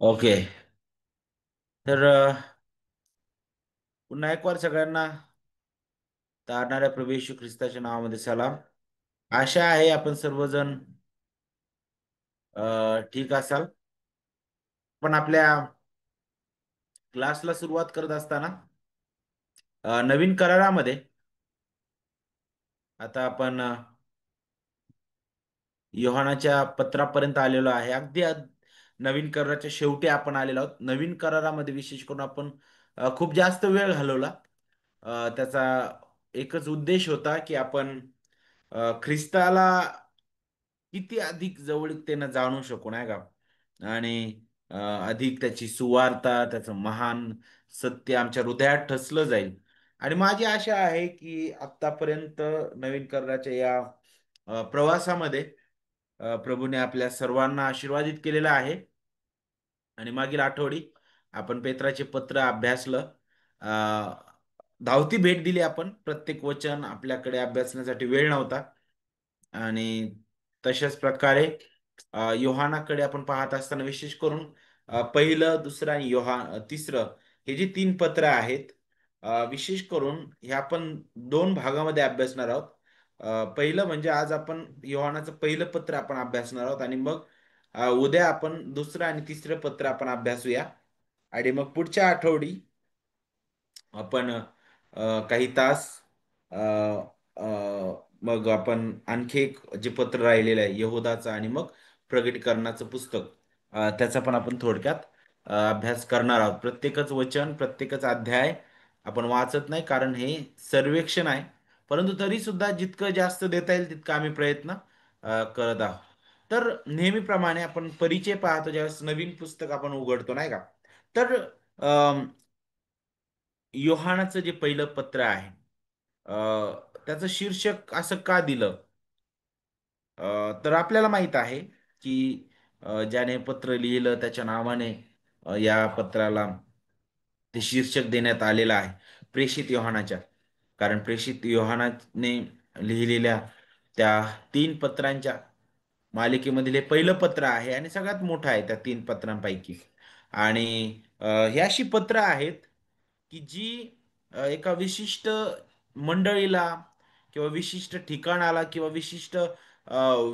Okay. तर पुन्हा एक वार सगळ्यांना तारणाऱ्या प्रभू येशू ख्रिस्ताच्या नावामध्ये सलाम. आशा आहे आपण सर्वजण ठीक असाल. पण आपल्या क्लासला सुरुवात करत असताना नवीन करारामध्ये आता आपण योहानाच्या पत्रापर्यंत आलेलो आहे. अगदी नवीन कराराच्या शेवटी आपण आलेलो आहोत. नवीन करारामध्ये विशेष करून आपण खूप जास्त वेळ घालवला. त्याचा एकच उद्देश होता की आपण ख्रिस्ताला किती अधिक जवळीकतेनं जाणू शकू, नाही का? आणि अ, अधिक त्याची सुवार्ता, त्याचं महान सत्य आमच्या हृदयात ठसलं जाईल. आणि माझी आशा आहे की आतापर्यंत नवीन कराराच्या या प्रवासामध्ये प्रभूने आपल्या सर्वांना आशीर्वादित केलेला आहे. आणि मागील आठवडी आपण पेत्राचे पत्र अभ्यासलं. अ, धावती भेट दिली आपण. प्रत्येक वचन आपल्याकडे अभ्यासण्यासाठी वेळ नव्हता. आणि तशाच प्रकारे योहानाकडे आपण पाहत असताना विशेष करून पहिलं, दुसरं आणि तिसरं हे जी तीन पत्र आहेत, विशेष करून हे आपण दोन भागामध्ये अभ्यासणार आहोत. पहिलं म्हणजे आज आपण योहानाचं पहिलं पत्र आपण अभ्यासणार आहोत आणि मग उद्या आपण दुसरं आणि तिसरं पत्र आपण अभ्यासूया. आणि मग पुढच्या आठवडी आपण काही तास अ, अ, मग आपण आणखी एक जे पत्र राहिलेलं आहे यहूदाचं आणि मग प्रगटीकरणाचं पुस्तक, त्याचा पण आपण थोडक्यात अभ्यास करणार आहोत. प्रत्येकच वचन, प्रत्येकच अध्याय आपण वाचत नाही, कारण हे सर्वेक्षण आहे. परंतु तरी सुद्धा जितकं जास्त देता येईल तितकं आम्ही प्रयत्न करत आहोत. तर नेहमीप्रमाणे आपण परिचय पाहतो ज्यावेळेस नवीन पुस्तक आपण उघडतो, नाही का? तर योहानाचं जे पहिलं पत्र आहे, त्याचं शीर्षक असं का दिलं? तर आपल्याला माहित आहे की ज्याने पत्र लिहिलं त्याच्या नावाने या पत्राला ते शीर्षक देण्यात आलेलं आहे, प्रेषित योहानाच्या. कारण प्रेषित योहानाने लिहिलेल्या त्या तीन पत्रांच्या मालिकेमधील हे पहिलं पत्र आहे आणि सगळ्यात मोठं आहे त्या तीन पत्रांपैकी. आणि ही अशी पत्र आहेत की जी एका विशिष्ट मंडळीला किंवा विशिष्ट ठिकाणाला किंवा विशिष्ट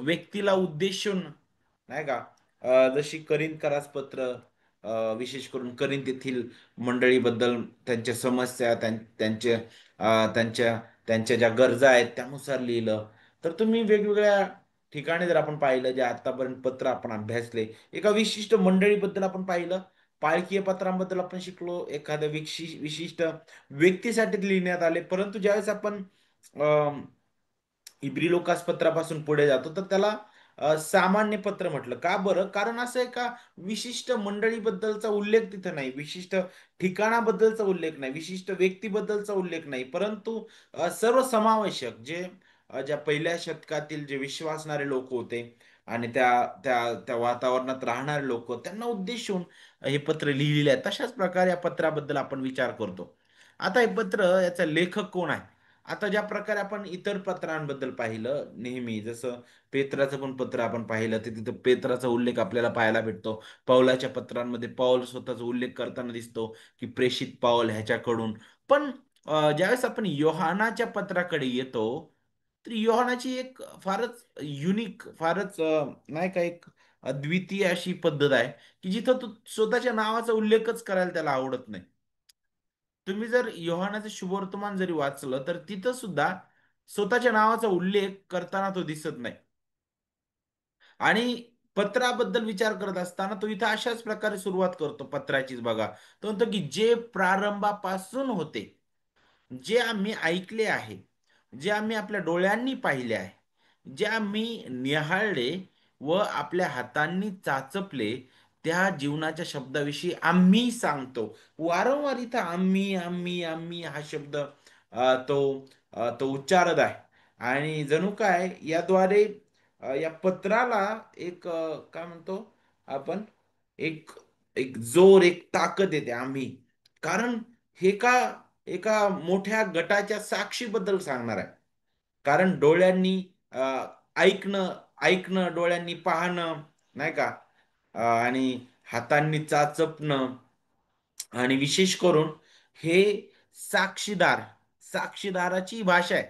व्यक्तीला उद्देशून, नाही का? जशी करिंथकरास पत्र विशेष करून करिंथ येथील मंडळीबद्दल, त्यांच्या समस्या, त्यांच्या त्यांच्या ज्या गरजा आहेत त्यानुसार लिहिलं. तर तुम्ही वेगवेगळ्या ठिकाणी जर आपण पाहिलं, जे आतापर्यंत पत्र आपण अभ्यासले, एका विशिष्ट मंडळीबद्दल आपण पाहिलं. पाळकीय पत्रांबद्दल आपण शिकलो, एखाद्या विशिष्ट व्यक्तीसाठी ते लिहिण्यात आले. परंतु ज्यावेळेस आपण इब्री लोकास पत्रापासून पुढे जातो तर त्याला सामान्य पत्र म्हटलं. का बरं? कारण असं आहे का, विशिष्ट मंडळीबद्दलचा उल्लेख तिथं नाही, विशिष्ट ठिकाणाबद्दलचा उल्लेख नाही, विशिष्ट व्यक्तीबद्दलचा उल्लेख नाही, परंतु सर्वसमावेशक जे ज्या पहिल्या शतकातील जे विश्वासणारे लोक होते आणि त्या त्या त्या वातावरणात राहणारे लोक, त्यांना उद्देशून हे पत्र लिहिलेले आहे. तशाच प्रकारे या पत्राबद्दल आपण विचार करतो. आता हे पत्र, याचा लेखक कोण आहे? आता ज्या प्रकारे आपण इतर पत्रांबद्दल पाहिलं, नेहमी जसं पेत्राचं पण पत्र आपण पाहिलं, तर तिथं पेत्राचा उल्लेख आपल्याला पाहायला भेटतो. पौलाच्या पत्रांमध्ये पौल स्वतःचा उल्लेख करताना दिसतो की प्रेषित पौल ह्याच्याकडून. पण ज्यावेळेस आपण योहानाच्या पत्राकडे येतो, तर योहानाची एक फारच युनिक, फारच नाही का, एक अद्वितीय अशी पद्धत आहे की जिथं तो स्वतःच्या नावाचा उल्लेखच करायला त्याला आवडत नाही. तुम्ही जर योहानाचं शुभवर्तमान जरी वाचलं तर तिथं सुद्धा स्वतःच्या नावाचा उल्लेख करताना तो दिसत नाही. आणि पत्राबद्दल विचार करत असताना तो इथं अशाच प्रकारे सुरुवात करतो पत्राचीच बघा. तो म्हणतो की जे प्रारंभापासून होते, जे आम्ही ऐकले आहे, जे आम्ही आपल्या डोळ्यांनी पाहिले आहे, जे आम्ही निहाळले व आपल्या हातांनी चाचपले, त्या जीवनाच्या शब्दाविषयी आम्ही सांगतो. वारंवार इथं आम्ही आम्ही आम्ही हा शब्द तो उच्चारत आहे. आणि जणू काय याद्वारे या पत्राला एक काय म्हणतो आपण, एक एक जोर, एक ताकद येते. आम्ही, कारण हे का एका मोठ्या गटाच्या साक्षीबद्दल सांगणार आहे. कारण डोळ्यांनी ऐकणं, ऐकणं डोळ्यांनी पाहणं, नाही का? आणि हातांनी चाचपणं आणि विशेष करून हे साक्षीदार साक्षीदाराची भाषा आहे.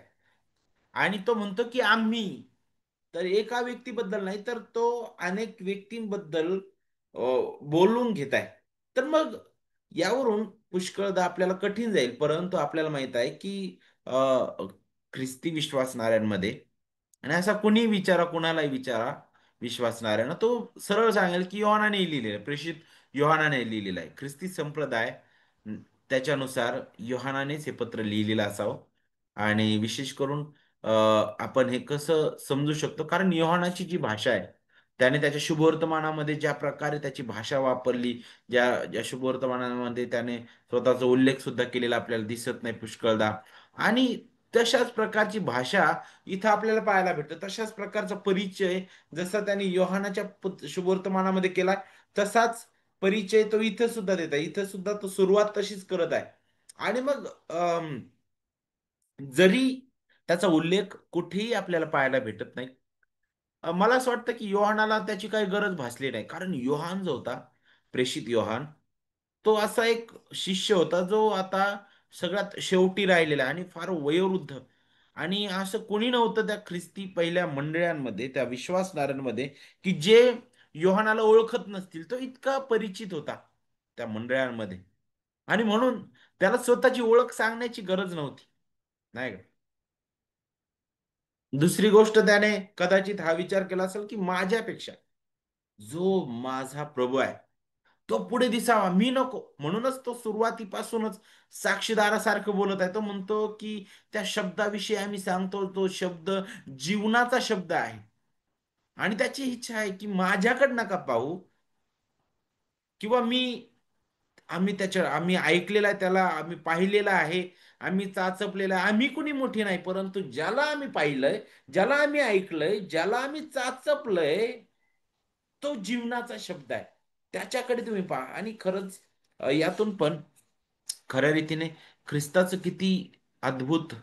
आणि तो म्हणतो की आम्ही, तर एका व्यक्तीबद्दल नाही तर तो अनेक व्यक्तींबद्दल अ, बोलून घेत आहे. तर मग यावरून पुष्कळदा आपल्याला कठीण जाईल, परंतु आपल्याला माहित आहे की ख्रिस्ती विश्वासणाऱ्यांमध्ये, आणि असा कुणी विचारा, कुणालाही विचारा विश्वासणाऱ्यांना, तो सरळ सांगेल की योहानाने लिहिलेलं आहे, प्रेषित योहानाने लिहिलेलं आहे. ख्रिस्ती संप्रदाय त्याच्यानुसार योहानानेच हे पत्र लिहिलेलं असावं. आणि विशेष करून आपण हे कसं समजू शकतो, कारण योहानाची जी भाषा आहे, त्याने त्याच्या शुभवर्तमानामध्ये ज्या प्रकारे त्याची भाषा वापरली, ज्या ज्या शुभवर्तमानामध्ये त्याने स्वतःचा उल्लेख सुद्धा केलेला आपल्याला दिसत नाही पुष्कळदा. आणि तशाच प्रकारची भाषा इथं आपल्याला पाहायला भेटतं, तशाच प्रकारचा परिचय जसा त्याने योहानाच्या शुभवर्तमानामध्ये केला, तसाच परिचय तो इथं सुद्धा देत आहे. इथं सुद्धा तो सुरुवात तशीच करत आहे. आणि मग जरी त्याचा उल्लेख कुठेही आपल्याला पाहायला भेटत नाही, मला असं वाटतं की योहानाला त्याची काही गरज भासली नाही. कारण योहान जो होता, प्रेषित योहान, तो असा एक शिष्य होता जो आता सगळ्यात शेवटी राहिलेला आणि फार वयोवृद्ध. आणि असं कोणी नव्हतं त्या ख्रिस्ती पहिल्या मंडळांमध्ये, त्या विश्वासणाऱ्यांमध्ये, की जे योहानाला ओळखत नसतील. तो इतका परिचित होता त्या मंडळांमध्ये. आणि म्हणून त्याला स्वतःची ओळख सांगण्याची गरज नव्हती, नाही का? दुसरी गोष्ट, त्याने कदाचित हा विचार केला असेल की माझ्यापेक्षा जो माझा प्रभू आहे तो पुढे दिसावा, मी नको. म्हणूनच तो सुरुवातीपासूनच साक्षीदारासारखं बोलत आहे. तो म्हणतो की त्या शब्दाविषयी आम्ही सांगतो, तो शब्द जीवनाचा शब्द आहे. आणि त्याची इच्छा आहे की माझ्याकडे नका पाहू, किंवा आम्ही ऐकलेलं आहे त्याला, आम्ही पाहिलेलं आहे, आम्ही चाचपलेलं आहे. आम्ही कुणी मोठी नाही, परंतु ज्याला आम्ही पाहिलंय, ज्याला आम्ही ऐकलंय, ज्याला आम्ही चाचपलंय, तो जीवनाचा शब्द आहे. त्याच्याकडे तुम्ही पहा. आणि खरंच यातून पण खऱ्या रीतीने ख्रिस्ताचं किती अद्भुत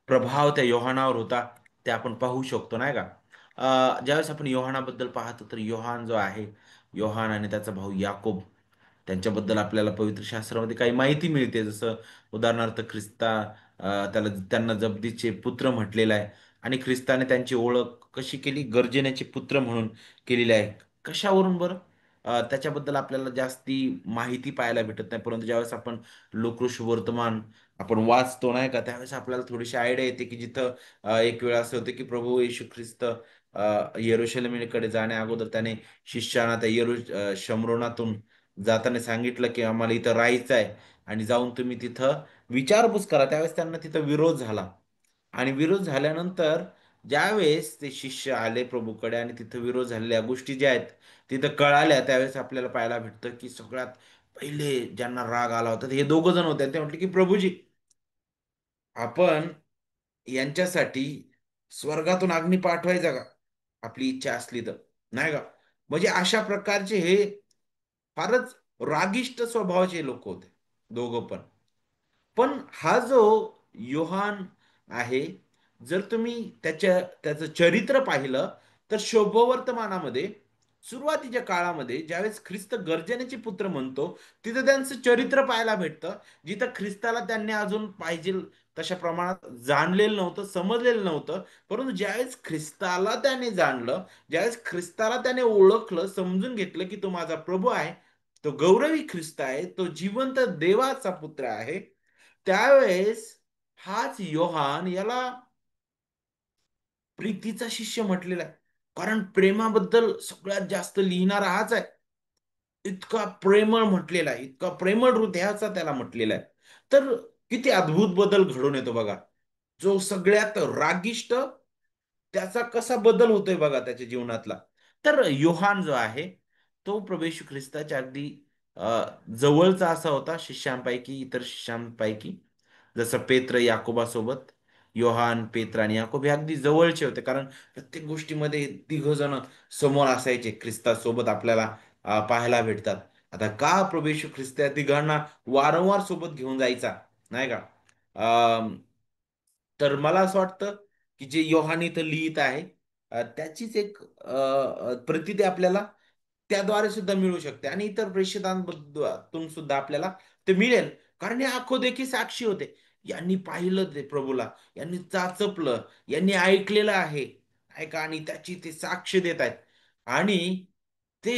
प्रभाव त्या योहानावर होता ते आपण पाहू शकतो, नाही का? ज्यावेळेस आपण योहानाबद्दल पाहतो, तर योहान जो आहे, योहान आणि त्याचा भाऊ याकोब, त्यांच्याबद्दल आपल्याला पवित्र शास्त्रामध्ये काही माहिती मिळते. जसं उदाहरणार्थ त्यांना जब्दीचे पुत्र म्हटलेलं आहे. आणि ख्रिस्ताने त्यांची ओळख कशी केली? गर्जनेचे पुत्र म्हणून केलेली आहे. कशावरून बरं? त्याच्याबद्दल आपल्याला जास्ती माहिती पाहायला भेटत नाही, परंतु ज्यावेळेस आपण लोकऋषी वर्तमान आपण वाचतो, नाही का, त्यावेळेस आपल्याला थोडीशी आयडिया येते की जिथं एक वेळ असं होतं की प्रभू येशू ख्रिस्त यरुशलेमेकडे जाण्या अगोदर त्याने शिष्याना त्या शमरोनातून जाताना सांगितलं की आम्हाला इथं राहायचं आहे, आणि जाऊन तुम्ही तिथं विचारपूस करा. त्यावेळेस त्यांना तिथं विरोध झाला. आणि विरोध झाल्यानंतर ज्यावेळेस ते शिष्य आले प्रभूकडे आणि तिथं विरोध झालेल्या गोष्टी ज्या आहेत तिथं कळाल्या, त्यावेळेस आपल्याला पाहायला भेटतं की सगळ्यात पहिले ज्यांना राग आला होता ते हे दोघ जण होते. ते म्हटले की प्रभूजी, आपण यांच्यासाठी स्वर्गातून अग्नी पाठवायचा का, आपली इच्छा असली तर, नाही का? म्हणजे अशा प्रकारचे हे फारच रागिष्ट स्वभावाचे लोक होते, दोघं पण. पण हा जो योहान आहे, जर तुम्ही त्याचं चरित्र पाहिलं, तर शुभवर्तमानामध्ये सुरुवातीच्या काळामध्ये ज्यावेळेस ख्रिस्त गर्जनेचे पुत्र म्हणतो, तिथं त्यांचं चरित्र पाहायला भेटतं. जिथं ख्रिस्ताला त्यांनी अजून पाहिजे तशा प्रमाणात जाणलेलं नव्हतं, समजलेलं नव्हतं. परंतु ज्यावेळेस ख्रिस्ताला त्याने जाणलं, ज्यावेळेस ख्रिस्ताला त्याने ओळखलं, समजून घेतलं की तो माझा प्रभू आहे, तो गौरवी ख्रिस्त आहे, तो जिवंत देवाचा पुत्र आहे, त्यावेळेस हाच योहान याला प्रीतीचा शिष्य म्हटलेला आहे. कारण प्रेमाबद्दल सगळ्यात जास्त लिहिणारा हाच आहे. इतका प्रेमळ म्हटलेला आहे, इतका प्रेमळ हृदयाचा त्याला म्हटलेला आहे. तर किती अद्भुत बदल घडून येतो बघा. जो सगळ्यात रागिष्ट, त्याचा कसा बदल होतोय बघा त्याच्या जीवनातला. तर योहान जो आहे, तो प्रभू येशू ख्रिस्ताच्या अगदी जवळचा असा होता शिष्यांपैकी, इतर शिष्यांपैकी. जसं पेत्र याकोबासोबत, योहान, पेत्र आणि याकोब हे अगदी जवळचे होते. कारण प्रत्येक गोष्टीमध्ये तिघ जण समोर असायचे ख्रिस्तासोबत आपल्याला पाहायला भेटतात. आता का प्रभू येशू ख्रिस्त या तिघांना वारंवार सोबत घेऊन जायचा, नाही का? अं, तर मला असं वाटतं की जे योहान इथं लिहित आहे, त्याचीच एक प्रतीती आपल्याला त्याद्वारे सुद्धा मिळू शकते आणि इतर प्रेषितांतून सुद्धा आपल्याला ते मिळेल. कारण हे आखोदेखी साक्षी होते. यांनी पाहिलं ते प्रभूला, यांनी चाचपलं, यांनी ऐकलेलं आहे. ऐका आणि त्याची ते साक्ष देत आहेत. आणि ते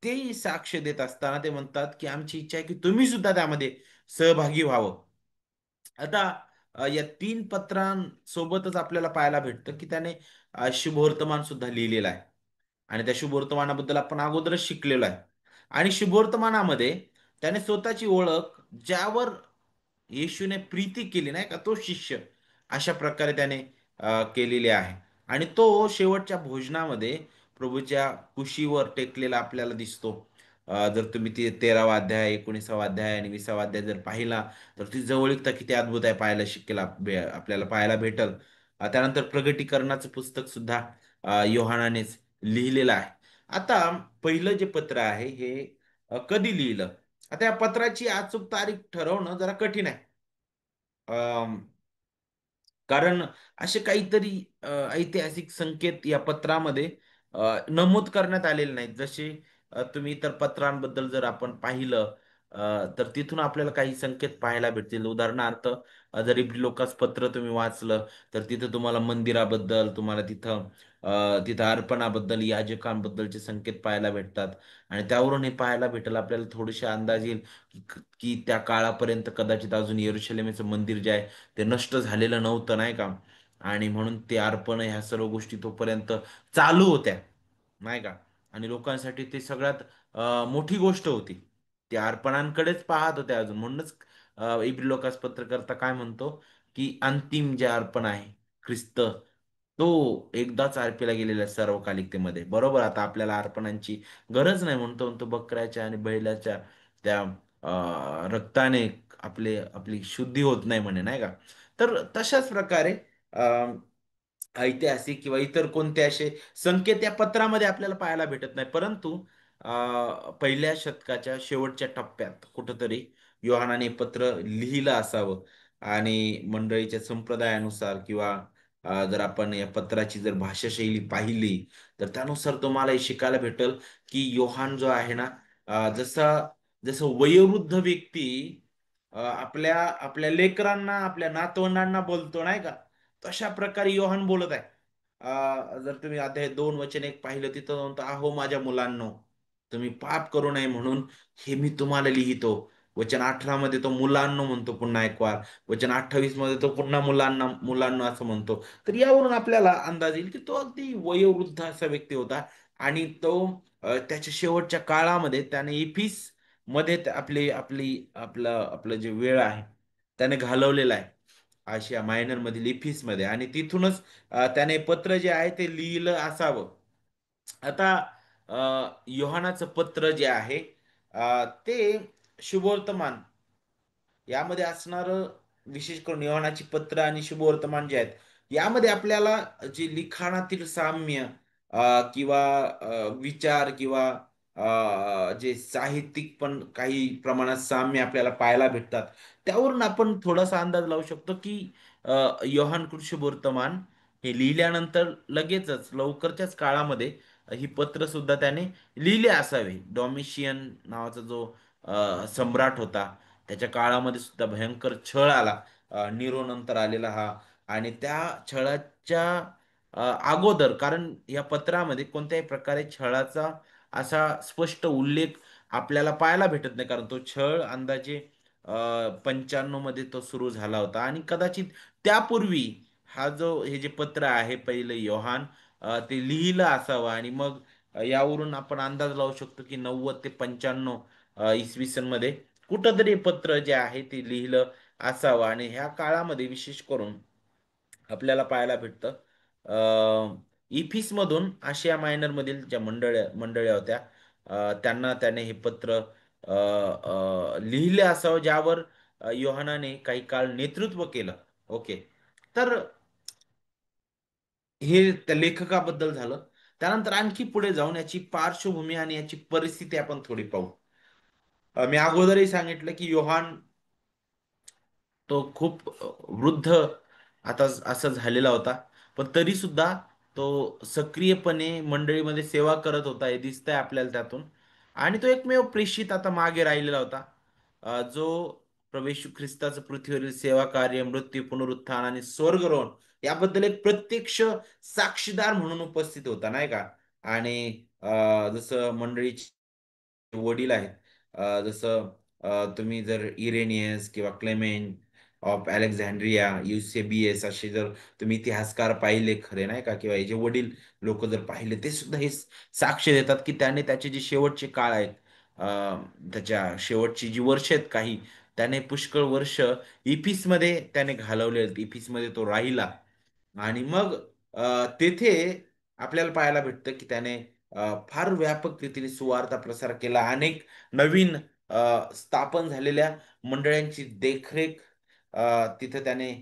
तेही साक्ष देत असताना ते म्हणतात, की आमची इच्छा आहे की तुम्ही सुद्धा त्यामध्ये सहभागी व्हावं. आता या 3 पत्रांसोबतच आपल्याला पाहायला भेटतं, की त्याने शुभवर्तमान सुद्धा लिहिलेलं आहे. आणि त्या शुभवर्तमानाबद्दल आपण अगोदरच शिकलेलो आहे. आणि शुभवर्तमानामध्ये त्याने स्वतःची ओळख ज्यावर येशूने प्रीती केली नाही का तो शिष्य अशा प्रकारे त्याने केलेली आहे. आणि तो शेवटच्या भोजनामध्ये प्रभूच्या कुशीवर टेकलेला आपल्याला दिसतो. जर तुम्ही ते 13वा अध्याय, 19वा अध्याय आणि 20वा अध्याय जर पाहिला तर ती जवळीकता किती अद्भुत आहे पाहायला शिकेला आपल्याला पाहायला भेटल. त्यानंतर प्रगटीकरणाचं पुस्तक सुद्धा योहानानेच लिहिलेलं आहे. आता पहिलं जे पत्र आहे हे कधी लिहिलं? आता या पत्राची अचूक तारीख ठरवणं जरा कठीण आहे. अम, कारण असे काहीतरी ऐतिहासिक संकेत या पत्रामध्ये नमूद करण्यात आलेले नाहीत. जसे तुम्ही इतर पत्रांबद्दल जर आपण पाहिलं तर तिथून आपल्याला काही संकेत पाहायला भेटतील. उदाहरणार्थ जर इब्री लोकास पत्र तुम्ही वाचलं तर तिथं तुम्हाला मंदिराबद्दल, तुम्हाला तिथं अर्पणाबद्दल, याजकांबद्दलचे संकेत पाहायला भेटतात. आणि त्यावरून हे पाहायला भेटेल आपल्याला थोडेसे अंदाज येईल की त्या काळापर्यंत कदाचित अजून यरूशलेमेचं मंदिर जे आहे ते नष्ट झालेलं नव्हतं नाही का. आणि म्हणून ते अर्पण ह्या सर्व गोष्टी तोपर्यंत चालू होत्या नाही का. आणि लोकांसाठी ते सगळ्यात मोठी गोष्ट होती. ते अर्पणांकडेच पाहत होते अजून. म्हणूनच इब्री लोकास पत्रकर्ता काय म्हणतो की अंतिम जे अर्पण आहे ख्रिस्त तो एकदाच अर्पला गेलेल्या सर्वकालिकतेमध्ये बरोबर. आता आपल्याला अर्पणांची गरज नाही म्हणतो म्हणतो बकऱ्याच्या आणि बैलाच्या त्या रक्ताने आपली शुद्धी होत नाही म्हणे नाही का. तर तशाच प्रकारे ऐतिहासिक किंवा इतर कोणते असे संकेत या पत्रामध्ये आपल्याला पाहायला भेटत नाही. परंतु पहिल्या शतकाच्या शेवटच्या टप्प्यात कुठंतरी योहानाने पत्र लिहिलं असावं. आणि मंडळीच्या संप्रदायानुसार किंवा जर आपण या पत्राची जर भाषाशैली पाहिली तर त्यानुसार तुम्हाला हे शिकायला भेटेल की योहान जो आहे ना जसा जसं वयोवृद्ध व्यक्ती आपल्या आपल्या लेकरांना आपल्या नातवंडांना बोलतो नाही का तशा प्रकारे योहान बोलत आहे. जर तुम्ही अध्याय 2 वचन 1 पाहिलं तिथं म्हणतो अहो माझ्या मुलांनो तुम्ही पाप करू नये म्हणून हे मी तुम्हाला लिहितो. वचन 18 मध्ये तो मुलांनो म्हणतो पुन्हा एक वार. वचन 28 मध्ये तो पुन्हा मुलांना मुलांना असं म्हणतो. तर यावरून आपल्याला अंदाज येईल की तो अगदी वयोवृद्ध असा व्यक्ती होता. आणि तो त्याच्या शेवटच्या काळामध्ये त्याने इफिस मध्ये आपली आपली आपलं आपलं जे वेळ आहे त्याने घालवलेला आहे. आशिया मायनर मधील इफिस मध्ये आणि तिथूनच त्याने पत्र जे आहे ते लिहिलं असावं. आता योहानाचं पत्र जे आहे ते शुभवर्तमान यामध्ये असणारं विशेष करून यहोवाची पत्र आणि शुभवर्तमान जे आहेत यामध्ये आपल्याला जे लिखाणातील साम्य किंवा विचार किंवा जे साहित्यिक पण काही प्रमाणात साम्य आपल्याला पाहायला भेटतात. त्यावरून आपण थोडासा अंदाज लावू शकतो की योहान कृत शुभवर्तमान हे लिहिल्यानंतर लगेचच लवकरच्याच काळामध्ये ही पत्र सुद्धा त्याने लिहिले असावे. डॉमिशियन नावाचा जो सम्राट होता त्याच्या काळामध्ये सुद्धा भयंकर छळ आला. नीरो नंतर आलेला हा. आणि त्या छळाच्या अगोदर कारण या पत्रामध्ये कोणत्याही प्रकारे छळाचा असा स्पष्ट उल्लेख आपल्याला पाहायला भेटत नाही. कारण तो छळ अंदाजे 95 मध्ये तो सुरू झाला होता आणि कदाचित त्यापूर्वी हे जे पत्र आहे पहिले योहान ते लिहिलं असावं. आणि मग यावरून आपण अंदाज लावू शकतो की 90 ते 95 इसवी सन मध्ये कुठंतरी पत्र जे आहे ते लिहिलं असावं. आणि ह्या काळामध्ये विशेष करून आपल्याला पाहायला भेटतं इफिस मधून आशिया मायनर मधील ज्या मंडळ्या होत्या त्यांना त्याने हे पत्र लिहिले असावं ज्यावर योहानाने काही काळ नेतृत्व केलं. ओके. तर हे त्या लेखकाबद्दल झालं. त्यानंतर आणखी पुढे जाऊन याची पार्श्वभूमी आणि याची परिस्थिती आपण थोडी पाहू. मी अगोदरही सांगितलं की योहान तो खूप वृद्ध आता असं झालेला होता. पण तरी सुद्धा तो सक्रियपणे मंडळीमध्ये सेवा करत होता हे दिसतंय आपल्याला त्यातून. आणि तो एकमेव प्रेषित आता मागे राहिलेला होता, जो प्रभू येशू ख्रिस्ताचं पृथ्वीवरील सेवा कार्य, मृत्यू, पुनरुत्थान आणि स्वर्गरोहण याबद्दल एक प्रत्यक्ष साक्षीदार म्हणून उपस्थित होता, नाही का? आणि जसं मंडळीचे वडील आहेत, जसं तुम्ही जर इरेनियस किंवा क्लेमेंट ऑफ अलेक्झांड्रिया, युसेबियस असे जर तुम्ही इतिहासकार पाहिले खरे, नाही का, किंवा याचे वडील लोक जर पाहिले, ते सुद्धा हे साक्ष देतात की त्याने त्याचे जे शेवटचे काळ आहेत, अ, त्याच्या शेवटची जी वर्ष आहेत काही, त्याने पुष्कळ वर्ष इफिसमध्ये त्याने घालवले आहेत. इफिसमध्ये तो राहिला. आणि मग तेथे आपल्याला पाहायला भेटतं की त्याने फार व्यापक रीतीने सुवार्ता प्रसार केला. अनेक नवीन स्थापन झालेल्या मंडळांची देखरेख तिथं त्याने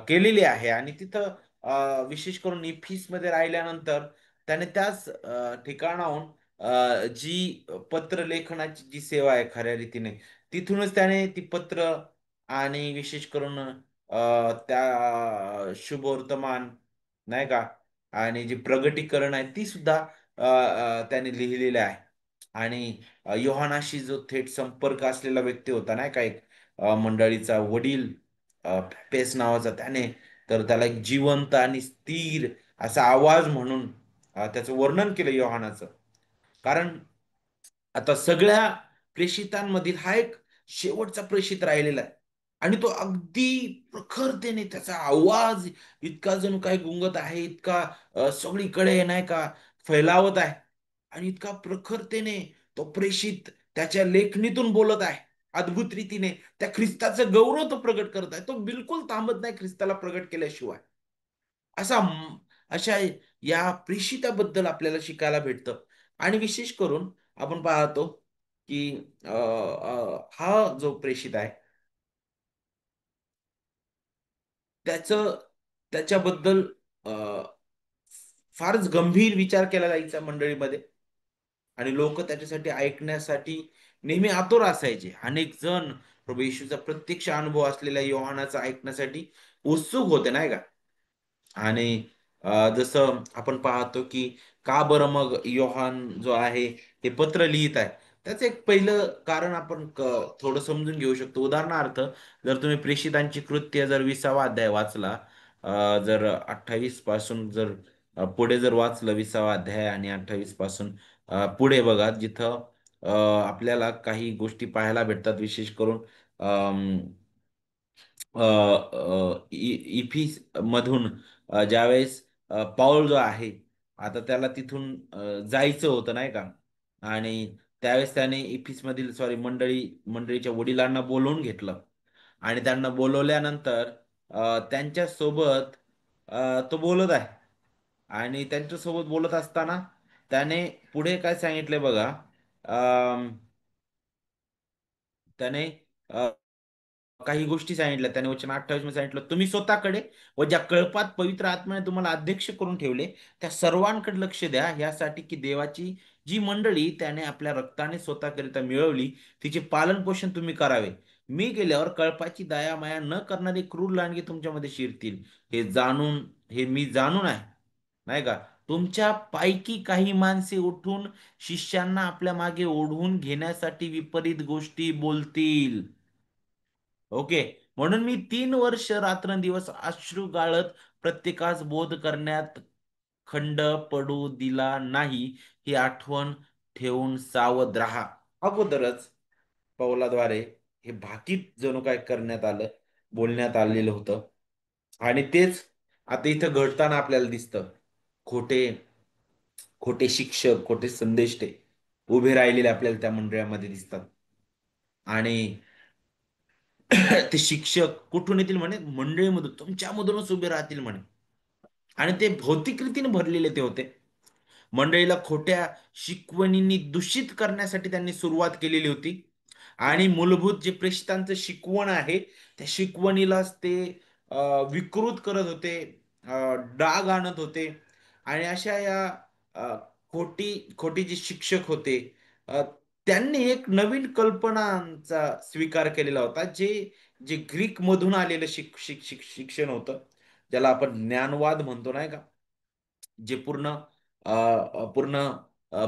केलेली आहे. आणि तिथं विशेष करून इफिसमध्ये राहिल्यानंतर त्याने त्याच ठिकाणाहून जी पत्रलेखनाची जी सेवा आहे खऱ्या रीतीने, तिथूनच त्याने ती पत्र आणि विशेष करून त्या शुभवर्तमान, नाही का, आणि जे प्रगटीकरण आहे ती सुद्धा त्याने लिहिलेले आहे. आणि योहानाशी जो थेट संपर्क असलेला व्यक्ती होता, नाही का, एक मंडळीचा वडील, पेस नावाचा, त्याने तर त्याला एक जिवंत आणि स्थिर असा आवाज म्हणून त्याचं वर्णन केलं योहानाचं. कारण आता सगळ्या प्रेषितांमधील हा एक शेवटचा प्रेषित राहिलेला आहे. आणि तो अगदी प्रखरतेने त्याचा आवाज इतका जणू काय गुंगत आहे, इतका सगळीकडे, नाही का, फैलावत आहे. आणि इतका प्रखरतेने तो प्रेषित त्याच्या लेखणीतून बोलत आहे. अद्भुत रीतीने त्या ख्रिस्ताचं गौरव तो प्रगट करत आहे. तो बिलकुल थांबत नाही ख्रिस्ताला प्रगट केल्याशिवाय. असा अशा या प्रेषिताबद्दल आपल्याला शिकायला भेटतं. आणि विशेष करून आपण पाहतो की हा जो प्रेषित आहे, त्याचं त्याच्याबद्दल अ, फारच गंभीर विचार केला जायचा मंडळीमध्ये. आणि लोक त्याच्यासाठी ऐकण्यासाठी नेहमी आतुर असायचे. अनेक जण प्रभू येशूचा प्रत्यक्ष अनुभव असलेल्या योहानाचा ऐकण्यासाठी उत्सुक होते, नाही का? आणि जसं आपण पाहतो की का बरं मग योहान जो आहे ते पत्र लिहित आहे, त्याचं एक पहिलं कारण आपण थोडं समजून घेऊ शकतो. उदाहरणार्थ, जर तुम्ही प्रेषितांची कृत्य जर 20वा अध्याय वाचला, जर 28 पासून जर पुढे जर वाचलं, 20वा अध्याय आणि 28 पासून पुढे बघा, जिथं आपल्याला काही गोष्टी पाहायला भेटतात. विशेष करून इफिस मधून ज्यावेळेस पाऊल जो आहे, आता त्याला तिथून जायचं होतं, नाही का? आणि त्यावेळेस त्याने इफिस मधील, सॉरी, मंडळीच्या वडिलांना बोलवून घेतलं. आणि त्यांना बोलवल्यानंतर त्यांच्या सोबत तो बोलत आहे. आणि त्यांच्यासोबत बोलत असताना त्याने पुढे काय सांगितले बघा. त्याने काही गोष्टी सांगितल्या. त्याने वचन 28 मध्ये सांगितलं, तुम्ही स्वतःकडे व ज्या कळपात पवित्र आत्म्याने तुम्हाला अध्यक्ष करून ठेवले त्या सर्वांकडे लक्ष द्या, यासाठी की देवाची जी मंडळी त्याने आपल्या रक्ताने स्वतःकरिता मिळवली, तिचे पालन पोषण तुम्ही करावे. मी गेल्यावर कळपाची दया माया न करणारी क्रूर लांडगे तुमच्यामध्ये शिरतील. हे मी जाणून आहे, नाही का? तुमच्या पैकी काही माणसे उठून शिष्यांना आपल्या मागे ओढवून घेण्यासाठी विपरीत गोष्टी बोलतील. ओके. म्हणून मी 3 वर्ष रात्रंदिवस अश्रू गाळत प्रत्येकास बोध करण्यात खंड पडू दिला नाही. ही आठवण ठेवून सावध राहा. अगोदरच पौलाद्वारे हे भाकीत जणू काय करण्यात आलं, बोलण्यात आलेलं होतं. आणि तेच आता इथं घडताना आपल्याला दिसतं. खोटे खोटे शिक्षक, खोटे संदेष्टे उभे राहिलेले आपल्याला त्या मंडळामध्ये दिसतात. आणि ते शिक्षक कुठून येतील म्हणे? मंडळीमधून, तुमच्यामधूनच उभे राहतील म्हणे. आणि ते भौतिक रीतीने भरलेले ते होते. मंडळीला खोट्या शिकवणींनी दूषित करण्यासाठी त्यांनी सुरुवात केलेली होती. आणि मूलभूत जे प्रेषितांचं शिकवण आहे, त्या शिकवणीलाच ते विकृत करत होते, डाग आणत होते. आणि अशा या अ, खोटी खोटी जे शिक्षक होते, अ, त्यांनी एक नवीन कल्पनांचा स्वीकार केलेला होता, जे जे ग्रीक मधून आलेलं शिक्षण होतं, ज्याला आपण ज्ञानवाद म्हणतो, नाही का? जे पूर्ण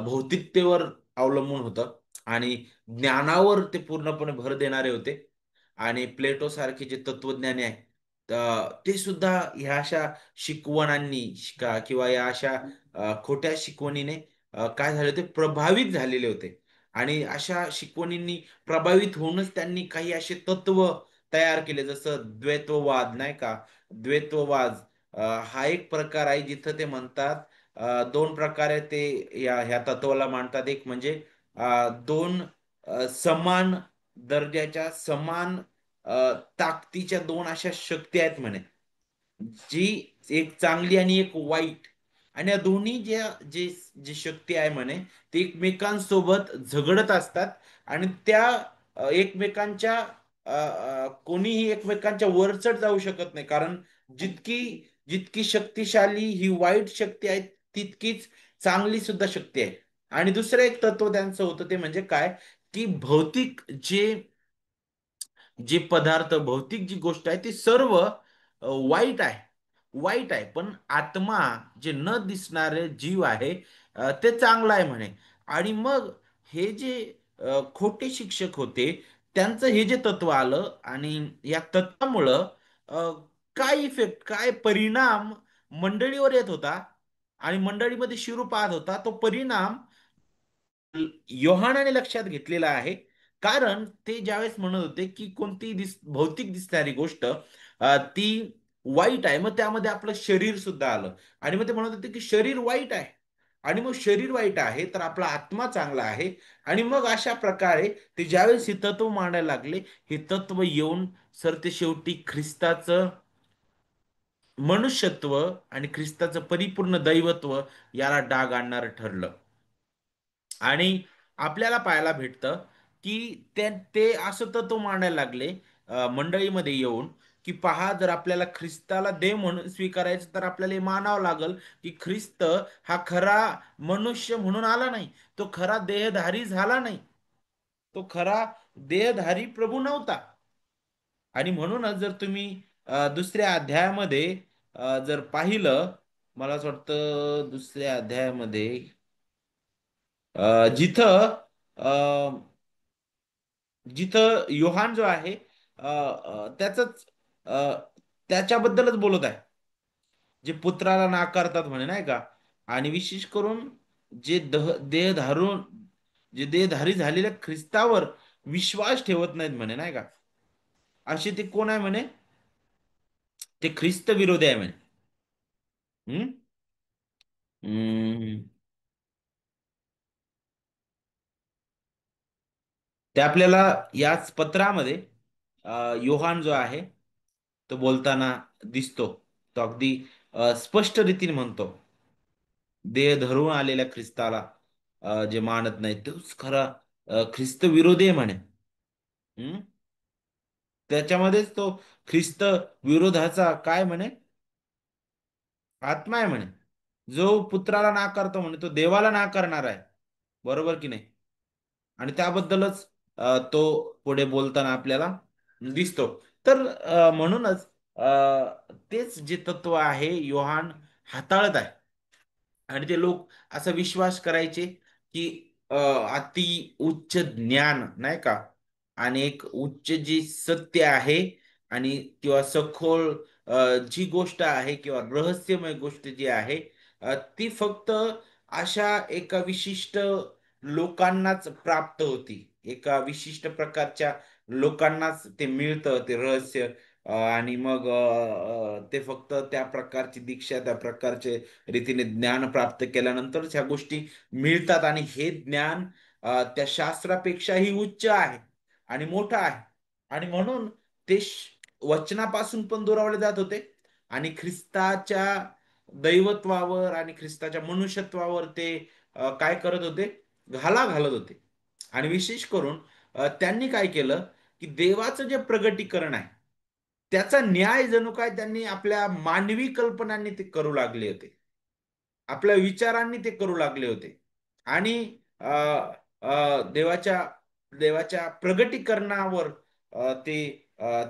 भौतिकतेवर अवलंबून होतं आणि ज्ञानावर ते पूर्णपणे भर देणारे होते. आणि प्लेटो सारखे जे तत्वज्ञानी आहे, ते सुद्धा ह्या अशा शिकवणांनी किंवा या अशा खोट्या शिकवणीने काय झाले होते, प्रभावित झालेले होते. आणि अशा शिकवणींनी प्रभावित होऊनच त्यांनी काही असे तत्व तयार केले, जसं द्वैतवाद नाही का. द्वैतवाद हा एक प्रकार आहे जिथं ते म्हणतात, दोन प्रकारे ते ह्या तत्वाला मांडतात. एक म्हणजे दोन समान दर्जाच्या, समान ताकदीच्या दोन अशा शक्ती आहेत म्हणे, जी एक चांगली आणि एक वाईट. आणि या दोन्ही जे जी शक्ती आहे म्हणे, ते एकमेकांसोबत झगडत असतात. आणि त्या एकमेकांच्या कोणीही एकमेकांच्या वरचढ जाऊ शकत नाही, कारण जितकी जितकी शक्तिशाली ही वाईट शक्ती आहे, तितकीच चांगली सुद्धा शक्ती आहे. आणि दुसरं एक तत्व त्यांचं होतं, ते म्हणजे काय, की भौतिक जे जे पदार्थ, भौतिक जी गोष्ट आहे, ती सर्व वाईट आहे. वाईट आहे, पण आत्मा, जे न दिसणारे जीव आहे, ते चांगलं आहे म्हणे. आणि मग हे जे खोटे शिक्षक होते, त्यांचं हे जे तत्व आलं, आणि या तत्वामुळं अ, काय इफेक्ट, काय परिणाम मंडळीवर येत होता, आणि मंडळीमध्ये शिरू पाहत होता, तो परिणाम योहानाने लक्षात घेतलेला आहे. कारण ते ज्यावेळेस म्हणत होते की कोणती भौतिक दिसणारी गोष्ट ती वाईट आहे, मग त्यामध्ये आपलं शरीर सुद्धा आलं. आणि मग ते म्हणत होते की शरीर वाईट आहे, आणि मग शरीर वाईट आहे तर आपला आत्मा चांगला आहे. आणि मग अशा प्रकारे ते ज्यावेळेस हे तत्व मांडायला लागले, हे तत्व येऊन सर ते शेवटी ख्रिस्ताचं मनुष्यत्व आणि ख्रिस्ताचं परिपूर्ण दैवत्व याला डाग आणणारं ठरलं. आणि आपल्याला पाहायला भेटतं की ते असं तत्व मांडायला लागले मंडळीमध्ये येऊन, की पहा, जर आपल्याला ख्रिस्ताला देव म्हणून स्वीकारायचं, तर आपल्याला हे मानावं लागल की ख्रिस्त हा खरा मनुष्य म्हणून आला नाही, तो खरा देहधारी झाला नाही, तो खरा देहधारी प्रभू नव्हता. आणि म्हणूनच जर तुम्ही दुसऱ्या अध्यायामध्ये जर पाहिलं, मला असं वाटतं दुसऱ्या अध्यायामध्ये जिथं जिथं योहान जो आहे, त्याच त्याच्याबद्दलच बोलत आहे, जे पुत्राला नाकारतात म्हणे नाही का. आणि विशेष करून जे देह धारून, जे देहधारी झालेल्या ख्रिस्तावर विश्वास ठेवत नाहीत म्हणे नाही का, असे ते कोण आहे म्हणे, ते ख्रिस्त विरोधी आहे म्हणे. हम्म? हम्म. ते आपल्याला याच पत्रामध्ये योहान जो आहे, तो बोलताना दिसतो. तो अगदी स्पष्ट रीतीने म्हणतो, देह धरून आलेल्या ख्रिस्ताला जे मानत नाही, तोच खरा ख्रिस्त विरोधी आहे म्हणे. हम्म? त्याच्यामध्येच तो ख्रिस्त विरोधाचा काय म्हणे, आत्मा आहे म्हणे. जो पुत्राला नाकारतो म्हणे, तो देवाला नाकारणार आहे. बरोबर की नाही. आणि त्याबद्दलच तो पुढे बोलताना आपल्याला दिसतो. तर म्हणूनच तेच जे तत्व आहे योहान हाताळत आहे. आणि ते लोक असा विश्वास करायचे की अति उच्च ज्ञान नाही का, आणि एक उच्च जी सत्य आहे, आणि किंवा सखोल जी गोष्ट आहे, किंवा रहस्यमय गोष्ट जी आहे, ती फक्त अशा एका विशिष्ट लोकांनाच प्राप्त होती. एका विशिष्ट प्रकारच्या लोकांनाच ते मिळतं ते रहस्य. आणि मग ते फक्त त्या प्रकारची दीक्षा, त्या प्रकारचे रीतीने ज्ञान प्राप्त केल्यानंतरच ह्या गोष्टी मिळतात. आणि हे ज्ञान त्या शास्त्रापेक्षाही उच्च आहे आणि मोठं आहे. आणि म्हणून ते वचनापासून पण दुरावले जात होते, आणि ख्रिस्ताच्या दैवत्वावर आणि ख्रिस्ताच्या मनुष्यत्वावर ते काय करत होते, घाला घालत होते. आणि विशेष करून त्यांनी काय केलं, की देवाचं जे प्रगटीकरण आहे, त्याचा न्याय जणू काय त्यांनी आपल्या मानवी कल्पनांनी ते करू लागले होते, आपल्या विचारांनी ते करू लागले होते. आणि अ, देवाच्या देवाच्या प्रगटीकरणावर ते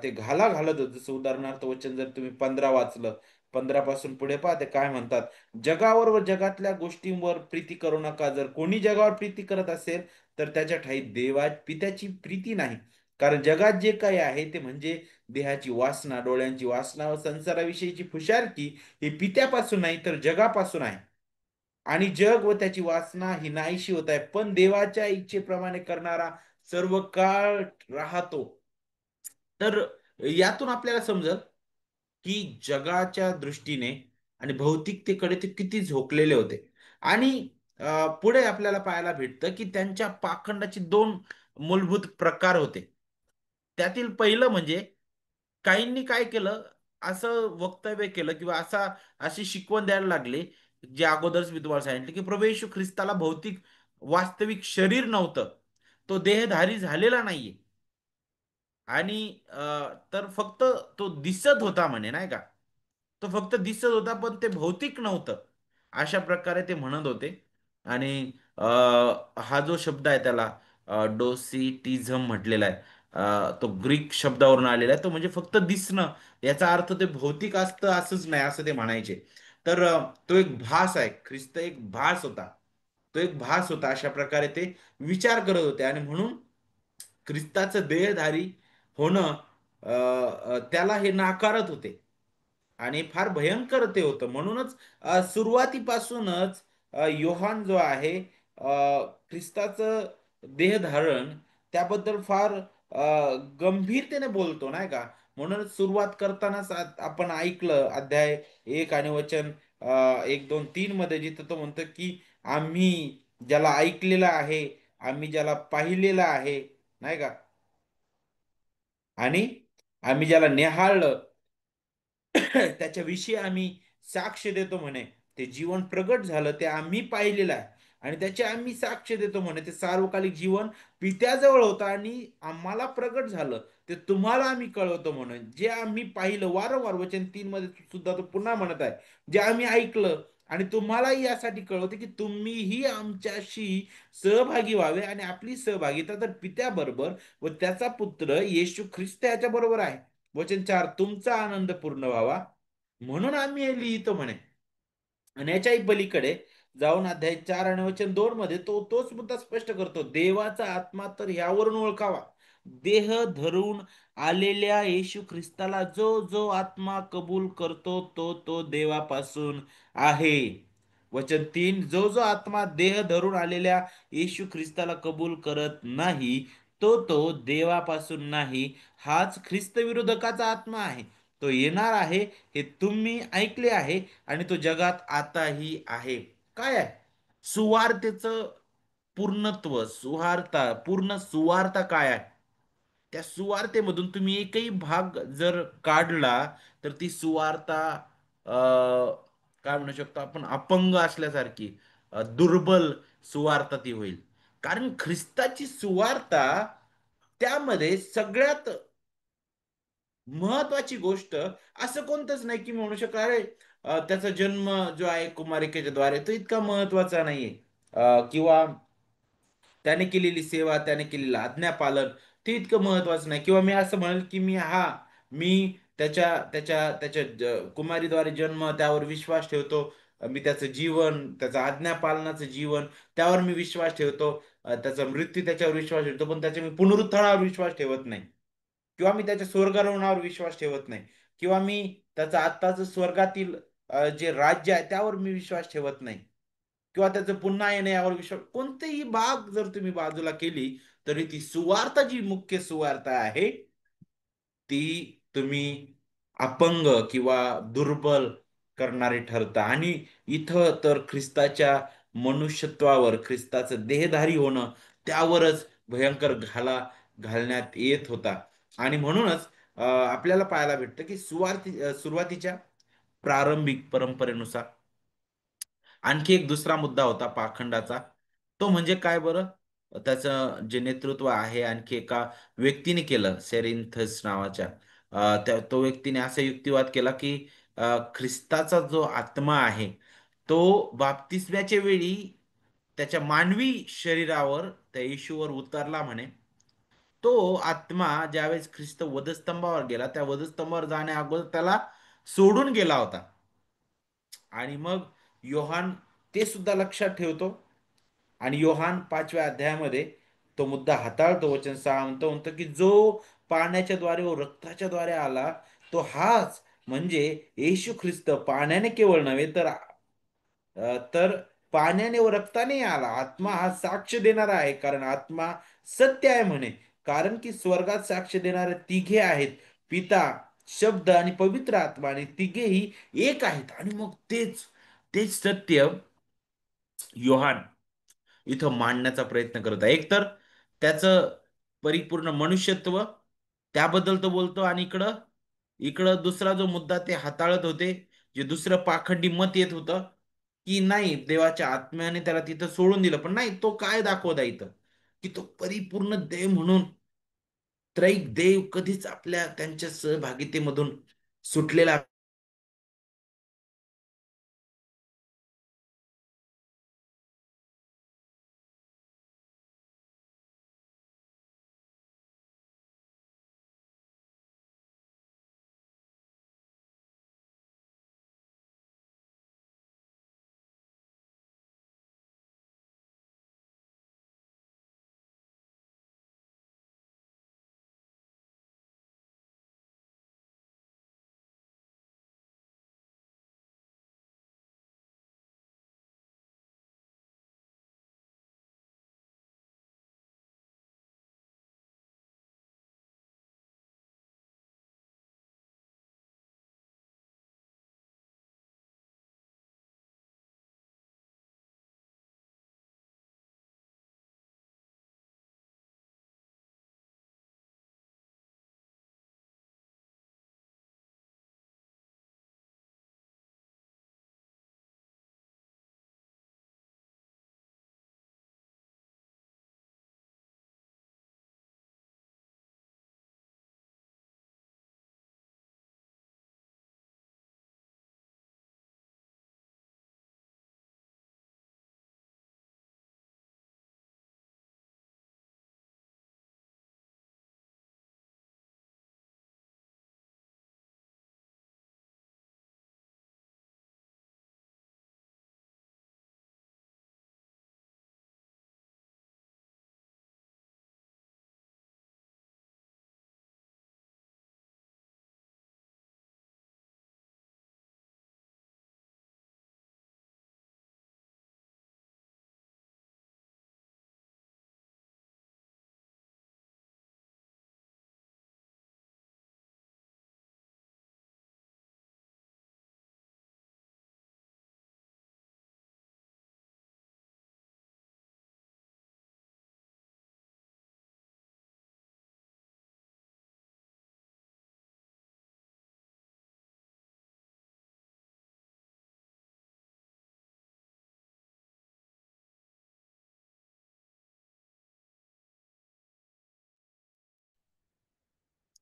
ते घाला घालत होते. जसं उदाहरणार्थ वचन जर तुम्ही 15 वाचलं, 15 पासून पुढे पहा ते काय म्हणतात. जगावर व जगातल्या गोष्टींवर प्रीती करू नका. जर कोणी जगावर प्रीती करत असेल तर त्याच्या ठाईत पित्याची प्रीती नाही. कारण जगात जे काही आहे ते म्हणजे देहाची वासना, डोळ्यांची वासना व संसाराविषयीची खुशालकी ही पित्यापासून नाही तर जगापासून आहे. आणि जग व त्याची वासना ही नाहीशी होत आहे, पण देवाच्या इच्छेप्रमाणे करणारा सर्व काळ राहतो. तर यातून आपल्याला समजल की जगाच्या दृष्टीने आणि भौतिकतेकडे ते किती झोकलेले होते. आणि पुढे आपल्याला पाहायला भेटतं की त्यांच्या पाखंडाचे दोन मूलभूत प्रकार होते. त्यातील पहिलं म्हणजे काहींनी काय केलं, असं वक्तव्य केलं किंवा अशी शिकवण द्यायला लागले, जे अगोदरच मी तुम्हाला सांगितले, की प्रभू येशू ख्रिस्ताला भौतिक वास्तविक शरीर नव्हतं. तो देहधारी झालेला नाहीये. आणि तर फक्त तो दिसत होता म्हणे, नाही का? तो फक्त दिसत होता पण ते भौतिक नव्हतं. अशा प्रकारे ते म्हणत होते. आणि हा जो शब्द आहे त्याला डोसिटिझम म्हटलेला आहे. तो ग्रीक शब्दावरून आलेला आहे. तो म्हणजे फक्त दिसणं, याचा अर्थ ते भौतिक असतं असंच नाही असं ते म्हणायचे. तर तो एक भास आहे. ख्रिस्त एक भास होता. तो एक भास होता, अशा प्रकारे ते विचार करत होते. आणि म्हणून ख्रिस्ताचं देहधारी होणं त्याला हे नाकारत होते. आणि फार भयंकर ते होतं. म्हणूनच सुरुवातीपासूनच योहान जो आहे ख्रिस्ताचं देहधारण त्याबद्दल फार गंभीरतेने बोलतो, नाही का? म्हणूनच सुरुवात करतानाच आपण ऐकलं अध्याय 1 आणि वचन 1, 2, 3 मध्ये जिथं तो म्हणतो की आम्ही ज्याला ऐकलेलं आहे, आम्ही ज्याला पाहिलेलं आहे, नाही का? आणि आम्ही ज्याला निहाळलं त्याच्याविषयी आम्ही साक्ष देतो म्हणे. ते जीवन प्रगट झालं ते आम्ही पाहिलेलं आहे. आणि त्याची आम्ही साक्ष देतो म्हणे. ते सार्वकालिक जीवन पित्याजवळ होतं आणि आम्हाला प्रगट झालं. ते तुम्हाला आम्ही कळवतो म्हणून. जे आम्ही पाहिलं, वारंवार वचन 3 मध्ये सुद्धा तो पुन्हा म्हणत आहे. जे आम्ही ऐकलं आणि तुम्हालाही यासाठी कळवते की तुम्हीही आमच्याशी सहभागी व्हावे. आणि आपली सहभागिता तर पित्याबरोबर व त्याचा पुत्र येशू ख्रिस्त याच्या बरोबर आहे. वचन 4, तुमचा आनंद पूर्ण व्हावा म्हणून आम्ही हे लिहितो म्हणे. आणि याच्याही पलीकडे जाऊन अध्याय 4 आणि वचन 2 मध्ये तो तोच मुद्दा स्पष्ट करतो. देवाचा आत्मा तर यावरून ओळखावा, देह धरून आलेल्या येशू ख्रिस्ताला जो जो आत्मा कबूल करतो तो तो देवापासून आहे. वचन 3, जो जो आत्मा देह धरून आलेल्या येशू ख्रिस्ताला कबूल करत नाही तो तो देवापासून नाही. हाच ख्रिस्त विरोधकाचा आत्मा आहे. तो येणार आहे हे तुम्ही ऐकले आहे आणि तो जगात आताही आहे. काय आहे सुवार्तेचं पूर्णत्व? पूर्ण सुवार्ता काय आहे? त्या सुवार्तेमधून तुम्ही एकही भाग जर काढला तर ती सुवार्ता काय म्हणू शकतो आपण, अपंग असल्यासारखी, दुर्बल सुवार्ता ती होईल. कारण ख्रिस्ताची सुवार्ता त्यामध्ये सगळ्यात महत्वाची गोष्ट असं कोणतंच नाही की म्हणू शका अरे त्याचा जन्म जो आहे कुमारिकेच्या द्वारे तो इतका महत्वाचा नाहीये. किंवा त्याने केलेली सेवा, त्याने केलेलं आज्ञापालन ते इतकं महत्वाचं नाही. किंवा मी असं म्हणेल की मी त्याच्या कुमारीद्वारे जन्म त्यावर विश्वास ठेवतो. मी त्याचं जीवन, त्याचं आज्ञापालनाचं जीवन त्यावर मी विश्वास ठेवतो. त्याचा मृत्यू त्याच्यावर विश्वास ठेवतो, पण त्याच्या मी पुनरुत्थानावर विश्वास ठेवत नाही. किंवा मी त्याच्या स्वर्गारोहणावर विश्वास ठेवत नाही. किंवा मी त्याचं आत्ताचं स्वर्गातील जे राज्य आहे त्यावर मी विश्वास ठेवत नाही. किंवा त्याचं पुन्हा येणे यावर विश्वास, कोणतेही भाग जर तुम्ही बाजूला केली तरी ती सुवार्ता जी मुख्य सुवार्ता आहे ती तुम्ही अपंग किंवा दुर्बल करणारे ठरता. आणि इथं तर ख्रिस्ताच्या मनुष्यत्वावर, ख्रिस्ताचं देहधारी होणं त्यावरच भयंकर घालण्यात येत होता. आणि म्हणूनच आपल्याला पाहायला भेटतं की सुरुवातीच्या प्रारंभिक परंपरेनुसार आणखी एक दुसरा मुद्दा होता पाखंडाचा. तो म्हणजे काय बरं? त्याचं जे नेतृत्व आहे आणखी एका व्यक्तीने केलं, सेरिन्थस नावाच्या. तो व्यक्तीने असा युक्तिवाद केला की ख्रिस्ताचा जो आत्मा आहे तो बाप्तिस्म्याच्या वेळी त्याच्या मानवी शरीरावर त्या येशूवर उतरला म्हणे. तो आत्मा ज्यावेळेस ख्रिस्त वधस्तंभावर गेला त्या वधस्तंभावर जाण्या अगोदर त्याला सोडून गेला होता. आणि मग योहान ते सुद्धा लक्षात ठेवतो. आणि योहान 5व्या अध्यायामध्ये तो मुद्दा हाताळतो. वचन 6 म्हणतो की जो पाण्याच्या द्वारे व रक्ताच्या द्वारे आला तो हाच म्हणजे येशू ख्रिस्त पाण्याने केवळ नव्हे तर पाण्याने व रक्ताने आला. आत्मा हा साक्ष देणारा आहे, कारण आत्मा सत्य आहे म्हणे. कारण की स्वर्गात साक्ष देणारे तिघे आहेत, पिता, शब्द आणि पवित्र आत्मा, आणि तिघेही एक आहेत. आणि मग तेच तेच सत्य योहान इथं मांडण्याचा प्रयत्न करत आहे. एकतर त्याचं परिपूर्ण मनुष्यत्व त्याबद्दल तो बोलतो, आणि इकडं इकडं दुसरा जो मुद्दा ते हाताळत होते, जे दुसरं पाखंडी मत येत होतं की नाही, देवाच्या आत्म्याने त्याला तिथं सोडून दिलं. पण नाही, तो काय दाखवत आहे इथं, की तो परिपूर्ण देव म्हणून त्रैक देव कधीच आपल्या त्यांच्या सहभागितेमधून सुटलेला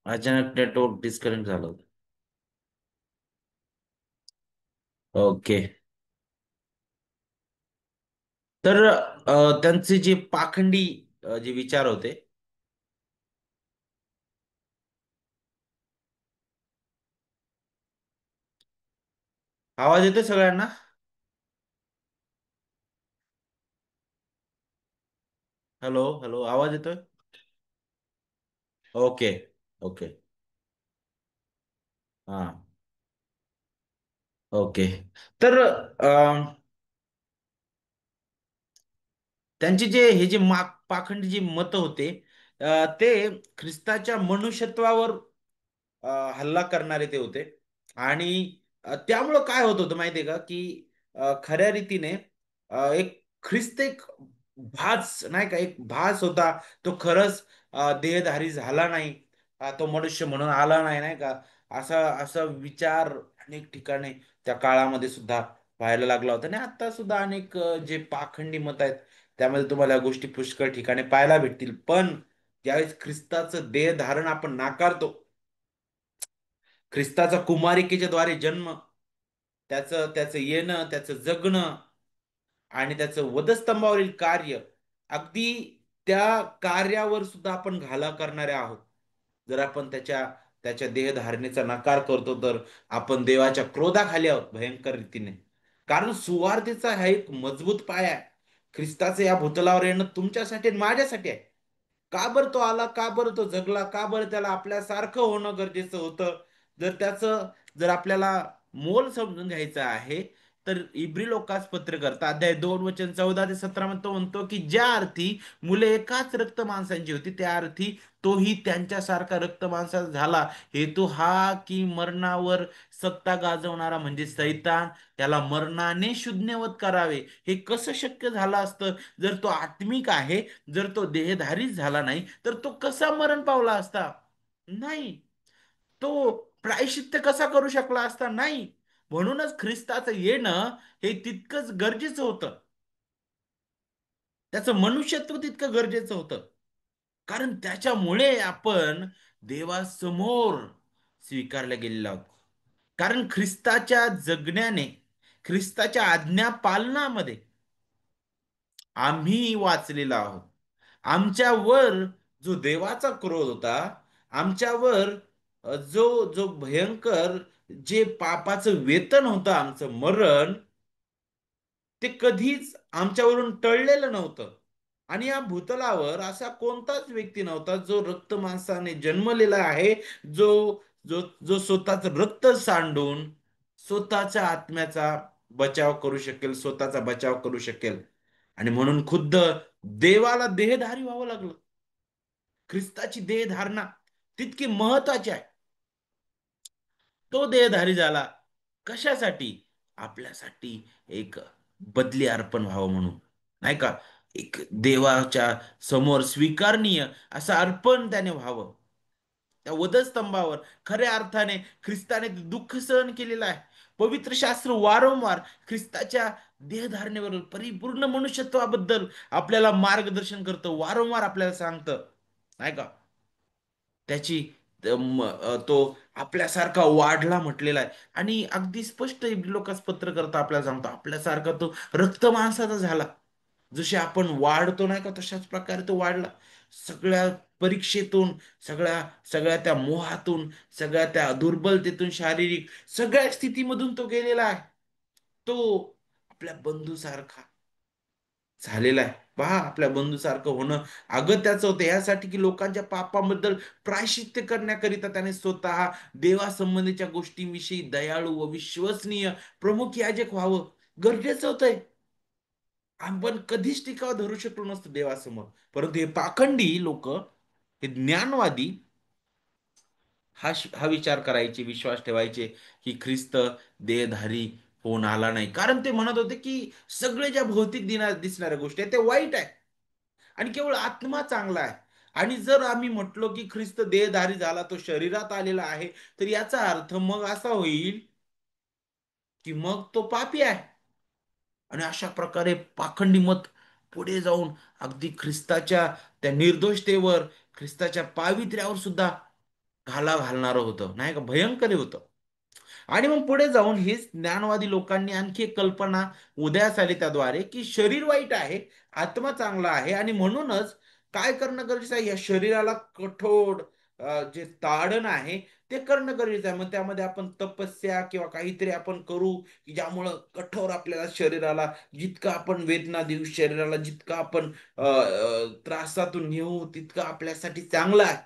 अचानक नेटवर्क डिस्कनेक्ट झालं होतं. ओके. तर त्यांचे जे पाखंडी जे विचार होते. आवाज येतोय सगळ्यांना? हॅलो, हॅलो, आवाज येतोय? ओके. ओके. हा. ओके. तर त्यांचे जे हे जे पाखंडी जे मत होते, ते ख्रिस्ताच्या मनुष्यत्वावर हल्ला करणारे ते होते. आणि त्यामुळं काय होत होतं माहितीये का, की खऱ्या रीतीने एक ख्रिस्त एक भास नाही का, एक भास होता. तो खरंच देहधारी झाला नाही. तो मनुष्य म्हणून आला नाही, नाही का. असा असा विचार अनेक ठिकाणी त्या काळामध्ये सुद्धा व्हायला लागला होता. आणि आता सुद्धा अनेक जे पाखंडी मत आहेत, त्यामध्ये तुम्हाला या गोष्टी पुष्कळ ठिकाणी पाहायला भेटतील. पण ज्यावेळेस ख्रिस्ताचं देह धारण आपण नाकारतो, ख्रिस्ताचा कुमारिकेच्या द्वारे जन्म, त्याचं त्याचं येणं, त्याचं जगणं आणि त्याचं वधस्तंभावरील कार्य, अगदी त्या कार्यावर सुद्धा आपण घाला करणारे आहोत. जर आपण त्याच्या त्याच्या देहधारणेचा नकार करतो, तर आपण देवाच्या क्रोधाखाली आहोत भयंकर रीतीने. कारण सुवार्तेचा हा एक मजबूत पाया आहे. ख्रिस्ताचे या भूतलावर येणं तुमच्यासाठी आणि माझ्यासाठी आहे. का बरं तो आला? का बरं तो जगला? का बरं त्याला आपल्यासारखं होणं गरजेचं होतं? जर त्याचं जर आपल्याला मोल समजून घ्यायचं आहे, तर इब्री लोकास पत्र करता अध्याय 2 वचन 14 ते 17 मध्ये तो म्हणतो की ज्या अर्थी मुले एकाच रक्त माणसांची होती, त्या अर्थी तोही त्यांच्यासारखा रक्त माणसाचा झाला. हेतू हा की मरणावर सत्ता गाजवणारा म्हणजे सैतान, त्याला मरणाने शून्यवत करावे. हे कसं शक्य झालं असतं? जर तो आत्मिक आहे, जर तो देहधारीच झाला नाही, तर तो कसा मरण पावला असता? नाही. तो प्रायश्चित्त कसा करू शकला असता? नाही. म्हणूनच ख्रिस्ताचं येणं हे तितकंच गरजेचं होतं. त्याचं मनुष्यत्व तितकं गरजेचं होतं. कारण त्याच्यामुळे आपण देवासमोर स्वीकारले गेलेलो आहोत. कारण ख्रिस्ताच्या जगण्याने, ख्रिस्ताच्या आज्ञा पालनामध्ये आम्ही वाचलेलो आहोत. आमच्यावर जो देवाचा क्रोध होता, आमच्यावर जो जो भयंकर जे पापाचं वेतन होतं आमचं मरण, ते कधीच आमच्यावरून टळलेलं नव्हतं. आणि या भूतलावर असा कोणताच व्यक्ती नव्हता जो रक्त मांसाने जन्मलेला आहे, जो जो स्वतःच रक्त सांडून स्वतःच्या आत्म्याचा बचाव करू शकेल, स्वतःचा बचाव करू शकेल. आणि म्हणून खुद्द देवाला देहधारी व्हावं लागलं. ख्रिस्ताची देहधारणा तितकी महत्वाची आहे. तो देहधारी झाला. कशासाठी? आपल्यासाठी एक बदली अर्पण व्हावं म्हणून. नाही का? एक देवाच्या समोर स्वीकारणीय असं अर्पण त्याने व्हावं. त्या वधस्तंभावर खऱ्या अर्थाने ख्रिस्ताने दुःख सहन केलेलं आहे. पवित्र शास्त्र वारंवार ख्रिस्ताच्या देहधारणेवर परिपूर्ण मनुष्यत्वाबद्दल आपल्याला मार्गदर्शन करतं, वारंवार आपल्याला सांगतं. नाही का? त्याची तो आपल्यासारखा वाढला म्हटलेला आहे. आणि अगदी स्पष्ट लोकांस पत्र करता आपल्याला सांगतो, आपल्यासारखा तो रक्त मांसाचा झाला. जसे आपण वाढतो नाही का, तशाच प्रकारे तो वाढला. सगळ्या परीक्षेतून, सगळ्या सगळ्या त्या मोहातून, सगळ्या त्या दुर्बलतेतून, शारीरिक सगळ्या स्थितीमधून तो गेलेला आहे. तो आपल्या बंधूसारखा झालेला आहे. पहा, आपल्या बंधूसारखं होणं अगत्याचं होतं, यासाठी की लोकांच्या पापाबद्दल प्रायश्चित्त करण्याकरिता त्याने स्वतः देवासंबंधीच्या गोष्टींविषयी दयाळू व विश्वसनीय प्रमुख याजक व्हावं गरजेचं होतंय. आपण कधीच टिकाव धरू शकलो नसतो देवासमोर. परंतु हे पाखंडी लोक, हे ज्ञानवादी, हा विचार करायचे, विश्वास ठेवायचे की ख्रिस्त देहधारी होऊन आला नाही. कारण ते म्हणत होते की सगळे ज्या भौतिक दिसणाऱ्या गोष्टी आहेत ते वाईट आहे आणि केवळ आत्मा चांगला आहे. आणि जर आम्ही म्हटलो की ख्रिस्त देहधारी झाला, तो शरीरात आलेला आहे, तर याचा अर्थ मग असा होईल की मग तो पापी आहे. आणि अशा प्रकारे पाखंडी मत पुढे जाऊन अगदी ख्रिस्ताच्या त्या निर्दोषतेवर, ख्रिस्ताच्या पावित्र्यावर सुद्धा घाला घालणारं होतं. नाही का? भयंकर होतं. आणि मग पुढे जाऊन हेच ज्ञानवादी लोकांनी आणखी एक कल्पना उदयास आली त्याद्वारे, की शरीर वाईट आहे, आत्मा चांगला आहे, आणि म्हणूनच काय करणं गरजेचं आहे? या शरीराला कठोर जे ताडण आहे ते करणं गरजेचं आहे. मग त्यामध्ये आपण तपस्या किंवा काहीतरी आपण करू की ज्यामुळं कठोर आपल्याला शरीराला जितकं आपण वेदना देऊ, शरीराला जितकं आपण त्रासातून नेऊ, तितकं आपल्यासाठी चांगलं आहे.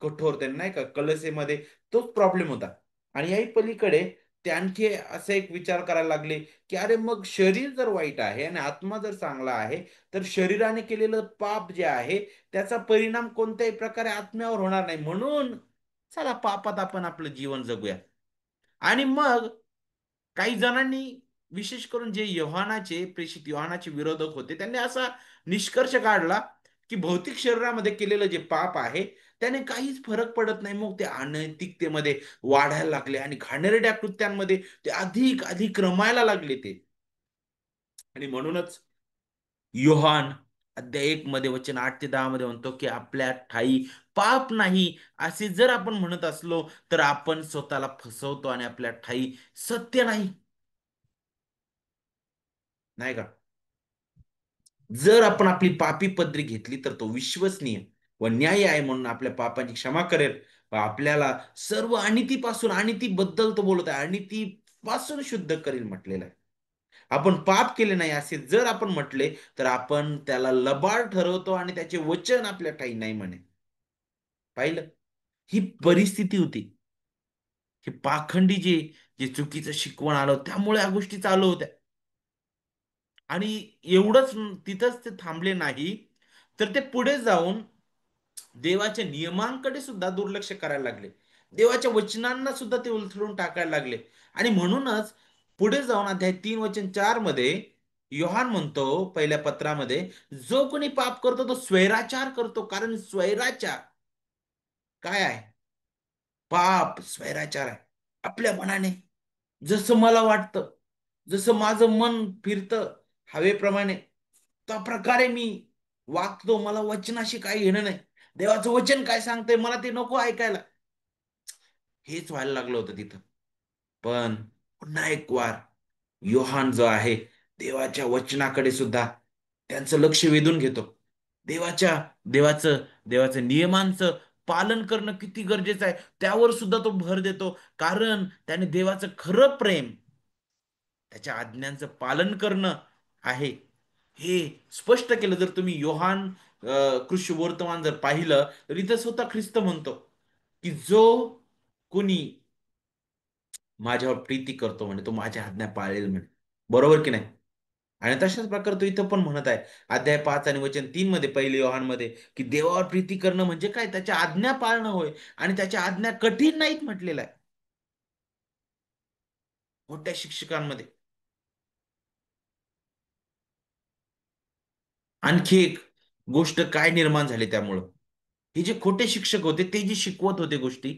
कठोरतेने नाही का, कलसेमध्ये तोच प्रॉब्लेम होता. आणि याही पलीकडे ते आणखी असा एक विचार करायला लागले की अरे, मग शरीर जर वाईट आहे आणि आत्मा जर चांगला आहे, तर शरीराने केलेलं पाप जे आहे त्याचा परिणाम कोणत्याही प्रकारे आत्म्यावर होणार नाही. म्हणून चला पापात आपण आपलं जीवन जगूया. आणि मग काही जणांनी, विशेष करून जे प्रेषित योहानाचे विरोधक होते, त्यांनी असा निष्कर्ष काढला की भौतिक शरीरामध्ये केलेलं जे पाप आहे त्याने काहीच फरक पडत नाही. मग ते अनैतिकतेमध्ये वाढायला लागले आणि घाणेरड्या कृत्यांमध्ये ते अधिक अधिक रमायला लागले ते. आणि म्हणूनच योहान अध्याय 1 मध्ये वचन 8 ते 10 मध्ये म्हणतो की आपल्या ठाई पाप नाही असे जर आपण म्हणत असलो, तर आपण स्वतःला फसवतो आणि आपल्या ठाई सत्य नाही. नाही का? जर आपण आपली पापी पदरी घेतली, तर तो विश्वसनीय व न्यायी आहे म्हणून आपल्या पापांची क्षमा करेल व आपल्याला सर्व अनितीपासून, अनितीबद्दल तो बोलत आहे, अनितीपासून शुद्ध करेल म्हटलेलं आहे. आपण पाप केले नाही असे जर आपण म्हटले तर आपण त्याला लबाड ठरवतो आणि त्याचे वचन आपल्या ठायी नाही म्हणे. पाहिलं? ही परिस्थिती होती. हे पाखंडी जे चुकीचं शिकवण आलं त्यामुळे या गोष्टी चालू होत्या. आणि एवढंच तिथंच ते थांबले नाही, तर ते पुढे जाऊन देवाच्या नियमांकडे सुद्धा दुर्लक्ष करायला लागले. देवाच्या वचनांना सुद्धा ते उलथडून टाकायला लागले. आणि म्हणूनच पुढे जाऊन अध्याय 3 वचन 4 मध्ये योहान म्हणतो पहिल्या पत्रामध्ये, जो कोणी पाप करतो तो स्वैराचार करतो, कारण स्वैराचार काय आहे? पाप स्वैराचार आहे. आपल्या मनाने जसं मला वाटतं, जसं माझं मन फिरतं हवेप्रमाणे, त्या प्रकारे मी वागतो. मला वचनाशी काही घेणं नाही. देवाचं वचन काय सांगतंय मला ते नको ऐकायला. हेच व्हायला लागलं होतं तिथं. पण पुन्हा एक वार योहान जो आहे देवाच्या वचनाकडे सुद्धा त्यांचं लक्ष वेधून घेतो. देवाच्या देवाचं देवाचं नियमांचं पालन करणं किती गरजेचं आहे त्यावर सुद्धा तो भर देतो. कारण त्याने देवाचं खरं प्रेम, त्याच्या आज्ञांचं पालन करणं आहे हे स्पष्ट केलं. जर तुम्ही योहान कृष्ण वर्तमान जर पाहिलं तर इथं स्वतः ख्रिस्त म्हणतो की जो कोणी माझ्यावर प्रीती करतो म्हणे तो माझ्या आज्ञा पाळेल म्हणे. बरोबर की नाही? आणि तशाच प्रकारे तो इथं पण म्हणत आहे अध्याय 5 आणि वचन 3 मध्ये, पहिले योहान मध्ये, की देवावर प्रीती करणं म्हणजे काय? त्याच्या आज्ञा पाळणं होय. आणि त्याच्या आज्ञा कठीण नाहीत म्हटलेलं आहे मोठ्या शिक्षकांमध्ये. आणखी एक गोष्ट काय निर्माण झाली त्यामुळं, हे जे खोटे शिक्षक होते ते जे शिकवत होते गोष्टी,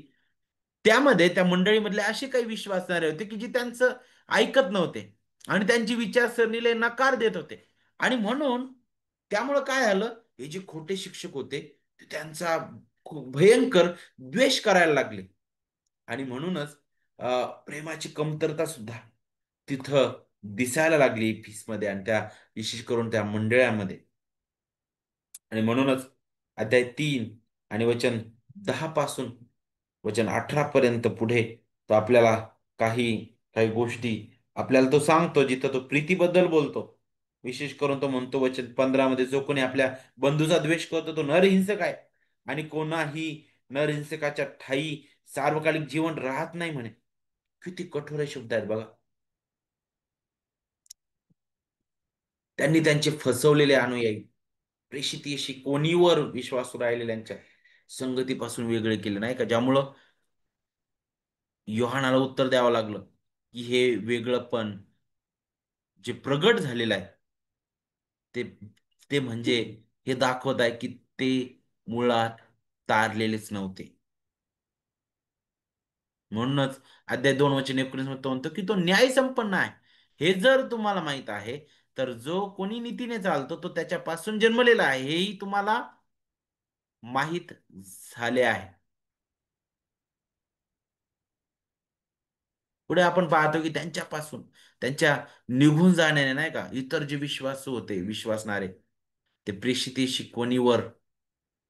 त्यामध्ये त्या मंडळीमधले असे काही विश्वासणारे होते की जे त्यांचं ऐकत नव्हते आणि त्यांची विचारसरणीला नकार देत होते. आणि म्हणून त्यामुळं काय झालं, हे जे खोटे शिक्षक होते ते त्यांचा खूप भयंकर द्वेष करायला लागले. आणि म्हणूनच प्रेमाची कमतरता सुद्धा तिथं दिसायला लागली फीसमध्ये आणि त्या विशेष करून त्या मंडळामध्ये. आणि म्हणूनच अध्याय 3 आणि वचन 10 पासून वचन 18 पर्यंत पुढे तो आपल्याला काही काही गोष्टी आपल्याला तो सांगतो, जिथं तो प्रीतीबद्दल बोलतो. विशेष करून तो म्हणतो वचन 15 मध्ये, जो कोणी आपल्या बंधूचा द्वेष करतो तो नरहिंसक आहे आणि कोणाही नरहिंसकाच्या ठायी सार्वकालिक जीवन राहत नाही म्हणे. किती कठोर हे शब्द आहेत बघा. त्यांनी त्यांचे फसवलेले अनुयायी प्रेषित शिकवणीवर विश्वास राहिलेल्यांच्या संगतीपासून वेगळे केले नाही का, ज्यामुळं योहानाला उत्तर द्यावं लागलं की हे वेगळंपण जे प्रगट झालेलं आहे ते ते म्हणजे हे दाखवत आहे की ते मुळात तारलेलेच नव्हते. म्हणूनच अध्याय 2 वचन 19 मध्ये तो म्हणतो की तो न्याय संपन्न आहे. हे जर तुम्हाला माहित आहे तर जो कोणी नीतीने चालतो तो त्याच्यापासून जन्मलेला आहे हेही तुम्हाला माहित झाले आहे. पुढे आपण पाहतो की त्यांच्यापासून त्यांच्या निघून जाण्याने नाही का इतर जे विश्वासू होते विश्वासणारे, ते प्रेषित शिकवणीवर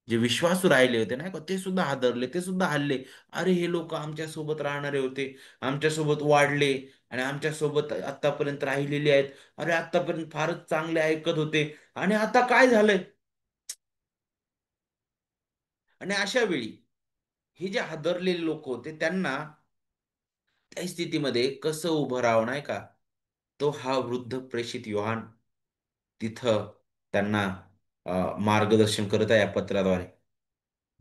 जे विश्वासू राहिले होते नाही का ते सुद्धा हादरले, ते सुद्धा हल्ले. अरे हे लोक आमच्या सोबत राहणारे होते, आमच्या सोबत वाढले आणि आमच्या सोबत आतापर्यंत राहिलेले आहेत. अरे आतापर्यंत फारच चांगले ऐकत होते आणि आता काय झालंय? आणि अशा वेळी हे जे हादरलेले लोक होते त्यांना त्या स्थितीमध्ये कसं उभं राहावं नाही का, तो हा वृद्ध प्रेषित योहान तिथं त्यांना मार्गदर्शन करत आहे या पत्राद्वारे.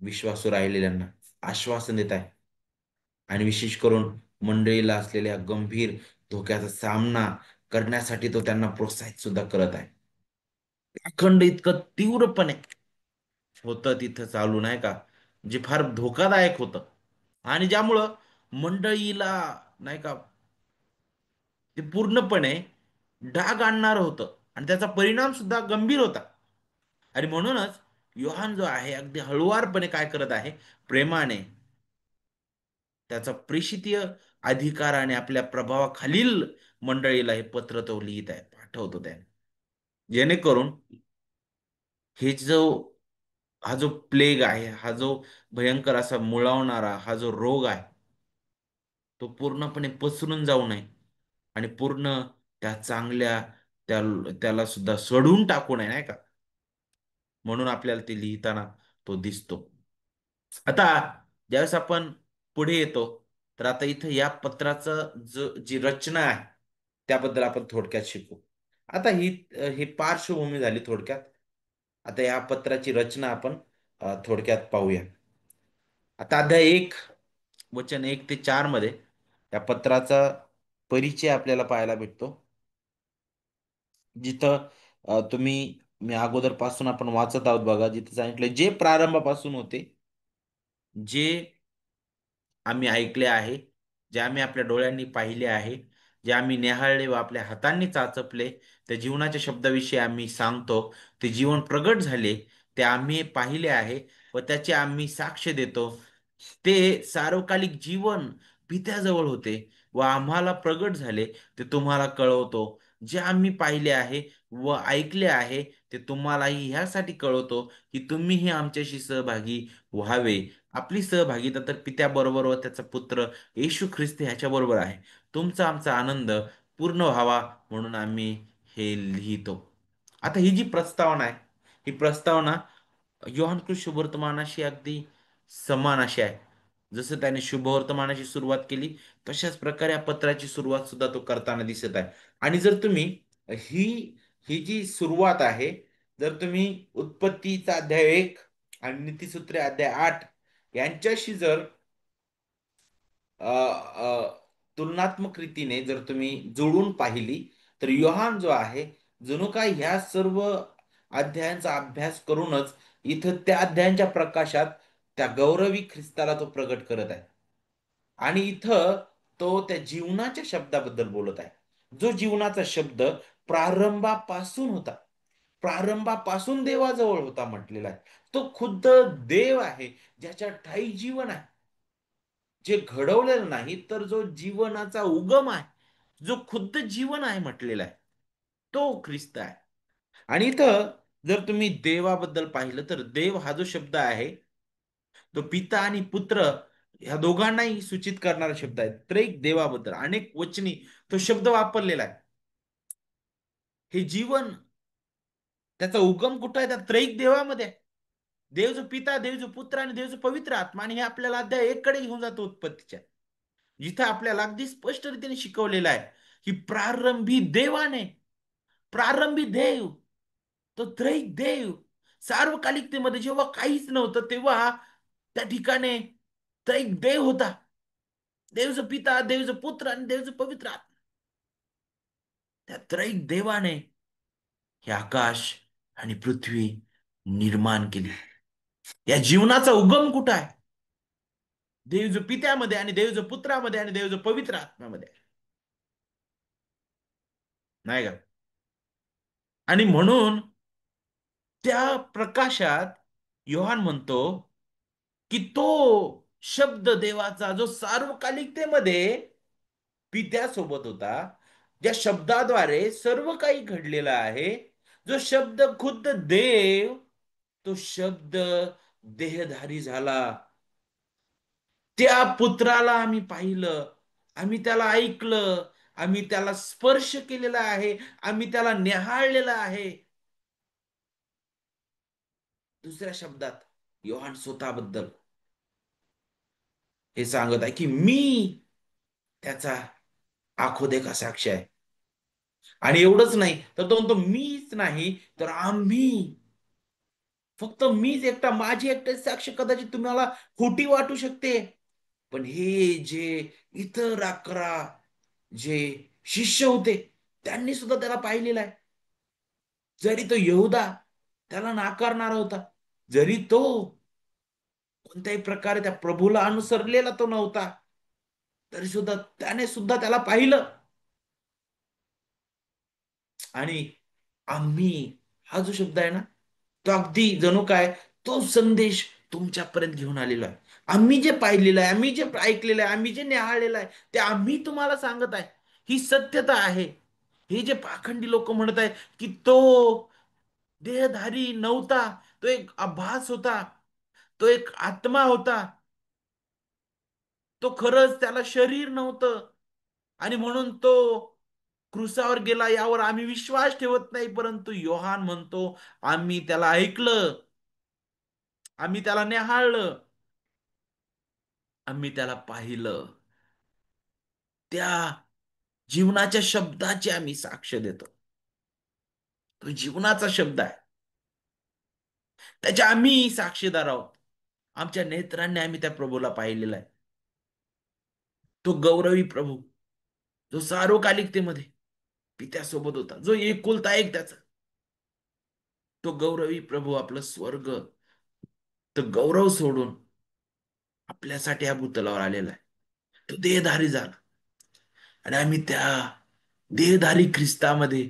विश्वासू राहिलेल्यांना आश्वासन देत आहे आणि विशेष करून मंडळीला असलेल्या गंभीर धोक्याचा सामना करण्यासाठी तो त्यांना प्रोत्साहित सुद्धा करत आहे. अखंड इतकं तीव्रपणे होतं तिथं चालू नाही का, जे फार धोकादायक होतं आणि ज्यामुळं मंडळीला नाही का ते पूर्णपणे डाग आणणार होतं आणि त्याचा परिणाम सुद्धा गंभीर होता. आणि म्हणूनच योहान जो आहे अगदी हळुवारपणे काय करत आहे, प्रेमाने त्याचा प्रेषितीय अधिकाराने आपल्या प्रभावाखालील मंडळीला हे पत्र तो लिहित आहे, पाठवतो त्याने, जेणेकरून हे जो हा जो प्लेग आहे, हा जो भयंकर असा मुळावणारा हा जो रोग आहे तो पूर्णपणे पसरून जाऊ नये आणि पूर्ण त्या चांगल्या त्या त्याला सुद्धा सोडून टाकू नये, नाही का? म्हणून आपल्याला ते लिहिताना तो दिसतो. आता ज्यावेळेस आपण पुढे येतो, तर आता इथं या पत्राचं जी रचना आहे त्याबद्दल आपण थोडक्यात शिकू. आता ही पार्श्वभूमी झाली थोडक्यात. आता या पत्राची रचना आपण थोडक्यात पाहूया. आता अध्याय 1 वचन 1 ते 4 मध्ये या पत्राचा परिचय आपल्याला पाहायला भेटतो. जिथं तुम्ही मी अगोदरपासून आपण वाचत आहोत बघा, जिथे सांगितलं जे प्रारंभापासून होते, जे आम्ही ऐकले आहे, जे आम्ही आपल्या डोळ्यांनी पाहिले आहे, जे आम्ही न्याहाळले व आपल्या हातांनी चाचपले, त्या जीवनाच्या शब्दाविषयी आम्ही सांगतो. ते जीवन प्रगट झाले, ते आम्ही पाहिले आहे व त्याचे आम्ही साक्ष देतो. ते सार्वकालिक जीवन पित्याजवळ होते व आम्हाला प्रगट झाले, ते तुम्हाला कळवतो. जे आम्ही पाहिले आहे व ऐकले आहे, ते तुम्हालाही ह्यासाठी कळवतो की तुम्हीही आमच्याशी सहभागी व्हावे. आपली सहभागिता तर पित्याबरोबर व त्याचा पुत्र येशू ख्रिस्त ह्याच्याबरोबर आहे. तुमचा आमचा आनंद पूर्ण व्हावा म्हणून आम्ही हे लिहितो. आता ही जी प्रस्तावना आहे, ही प्रस्तावना योहान कृष्ण शुभवर्तमानाशी अगदी समान अशी आहे. जसं त्याने शुभवर्तमानाची सुरुवात केली, तशाच प्रकारे या पत्राची सुरुवात सुद्धा तो करताना दिसत आहे. आणि जर तुम्ही ही ही जी सुरुवात आहे, जर तुम्ही उत्पत्तीचा अध्याय 1 आणि नीतिसूत्रे अध्याय 8 यांच्याशी जर अ, अ, तुलनात्मक रीतीने जर तुम्ही जुळवून पाहिली, तर योहान जो आहे, जणू काय ह्या सर्व अध्यायांचा अभ्यास करूनच इथं त्या अध्यायांच्या प्रकाशात त्या गौरवी ख्रिस्ताला तो प्रगट करत आहे. आणि इथं तो त्या जीवनाच्या शब्दाबद्दल बोलत आहे. जो जीवनाचा शब्द प्रारंभापासून होता. प्रारंभापासून देवाजवळ होता म्हटलेला आहे. तो खुद्द देव आहे, ज्याच्या ठायी जीवन आहे. जे घडवलेलं नाही, तर जो जीवनाचा उगम आहे, जो खुद्द जीवन आहे म्हटलेला आहे, तो ख्रिस्त आहे. आणि इथं जर तुम्ही देवाबद्दल पाहिलं, तर देव हा जो शब्द आहे, तो पिता आणि पुत्र ह्या दोघांनाही सूचित करणारा शब्द आहे. त्रैक देवाबद्दल अनेक वचनी तो शब्द वापरलेला आहे. हे जीवन त्याचा उगम कुठं आहे? त्या त्रैक देवामध्ये आहे. देव जो पिता, देव जो पुत्र आणि देव जो पवित्र आत्मा. आणि हे आपल्याला अध्याय 1 कडे घेऊन जातो उत्पत्तीच्या. जिथं आपल्याला अगदी स्पष्ट रीतीने शिकवलेलं आहे की प्रारंभी देवाने, प्रारंभी देव, तो त्रैक देव सार्वकालिकतेमध्ये जेव्हा काहीच नव्हतं, तेव्हा त्या ठिकाणी त्रैक देव होता. देवचं पिता, देवचं पुत्र आणि देवचं पवित्र आत्मा. त्या त्रैक देवाने हे आकाश आणि पृथ्वी निर्माण केली. या जीवनाचा उगम कुठं आहे? देवच्या पित्यामध्ये आणि देवच्या पुत्रामध्ये आणि देवच्या पवित्र आत्म्यामध्ये आहे. नाही का? आणि म्हणून त्या प्रकाशात योहान म्हणतो की तो शब्द देवाचा जो सार्वकालिकतेमध्ये पित्यासोबत होता, ज्या शब्दाद्वारे सर्व काही घडलेलं आहे, जो शब्द खुद्द देव, तो शब्द देहधारी झाला. त्या पुत्राला आम्ही पाहिलं, आम्ही त्याला ऐकलं, आम्ही त्याला स्पर्श केलेला आहे, आम्ही त्याला न्याहाळलेलं आहे. दुसऱ्या शब्दात योहान स्वतःबद्दल हे सांगत आहे की मी त्याचा आखो देखा साक्ष आहे. आणि एवढंच नाही, तर तो म्हणतो मीच नाही, तर आम्ही, फक्त मीच एकटा, माझी एकटे साक्ष कदाचित तुम्हाला खोटी वाटू शकते. पण हे जे इतर 11 जे शिष्य होते, त्यांनी सुद्धा त्याला पाहिलेलं आहे. जरी तो यहुदा त्याला नाकारणारा होता, जरी तो कोणत्याही प्रकारे त्या प्रभूला अनुसरलेला तो नव्हता, तरी सुद्धा त्याने सुद्धा त्याला पाहिलं. आणि आम्ही हा जो शब्द आहे ना, तो अगदी जणू काय तो संदेश तुमच्यापर्यंत घेऊन आलेला आहे. आम्ही जे पाहिलेलं आहे, आम्ही जे ऐकलेलं आहे, आम्ही जे निहाळलेलं आहे, ते आम्ही तुम्हाला सांगत आहे. ही सत्यता आहे. हे जे पाखंडी लोक म्हणत आहेत की तो देहधारी नव्हता, तो एक आभास होता, तो एक आत्मा होता, तो खरंच त्याला शरीर नव्हतं आणि म्हणून तो क्रुसावर गेला यावर आम्ही विश्वास ठेवत नाही, परंतु योहान म्हणतो आम्ही त्याला ऐकलं, आम्ही त्याला निहाळलं, आम्ही त्याला पाहिलं. त्या जीवनाच्या शब्दाची आम्ही साक्ष देतो. तो जीवनाचा शब्द आहे. त्याच्या आम्ही साक्षीदार आहोत. आमच्या नेत्रांनी आम्ही त्या प्रभूला पाहिलेला आहे. तो गौरवी प्रभू, जो सार्वकालिकतेमध्ये पित्यासोबत होता, जो एकुलता एक त्याचा, तो गौरवी प्रभू आपलं स्वर्ग, तो गौरव सोडून आपल्यासाठी या भूतलावर आलेला आहे. तो देहधारी झाला आणि आम्ही त्या देहधारी ख्रिस्तामध्ये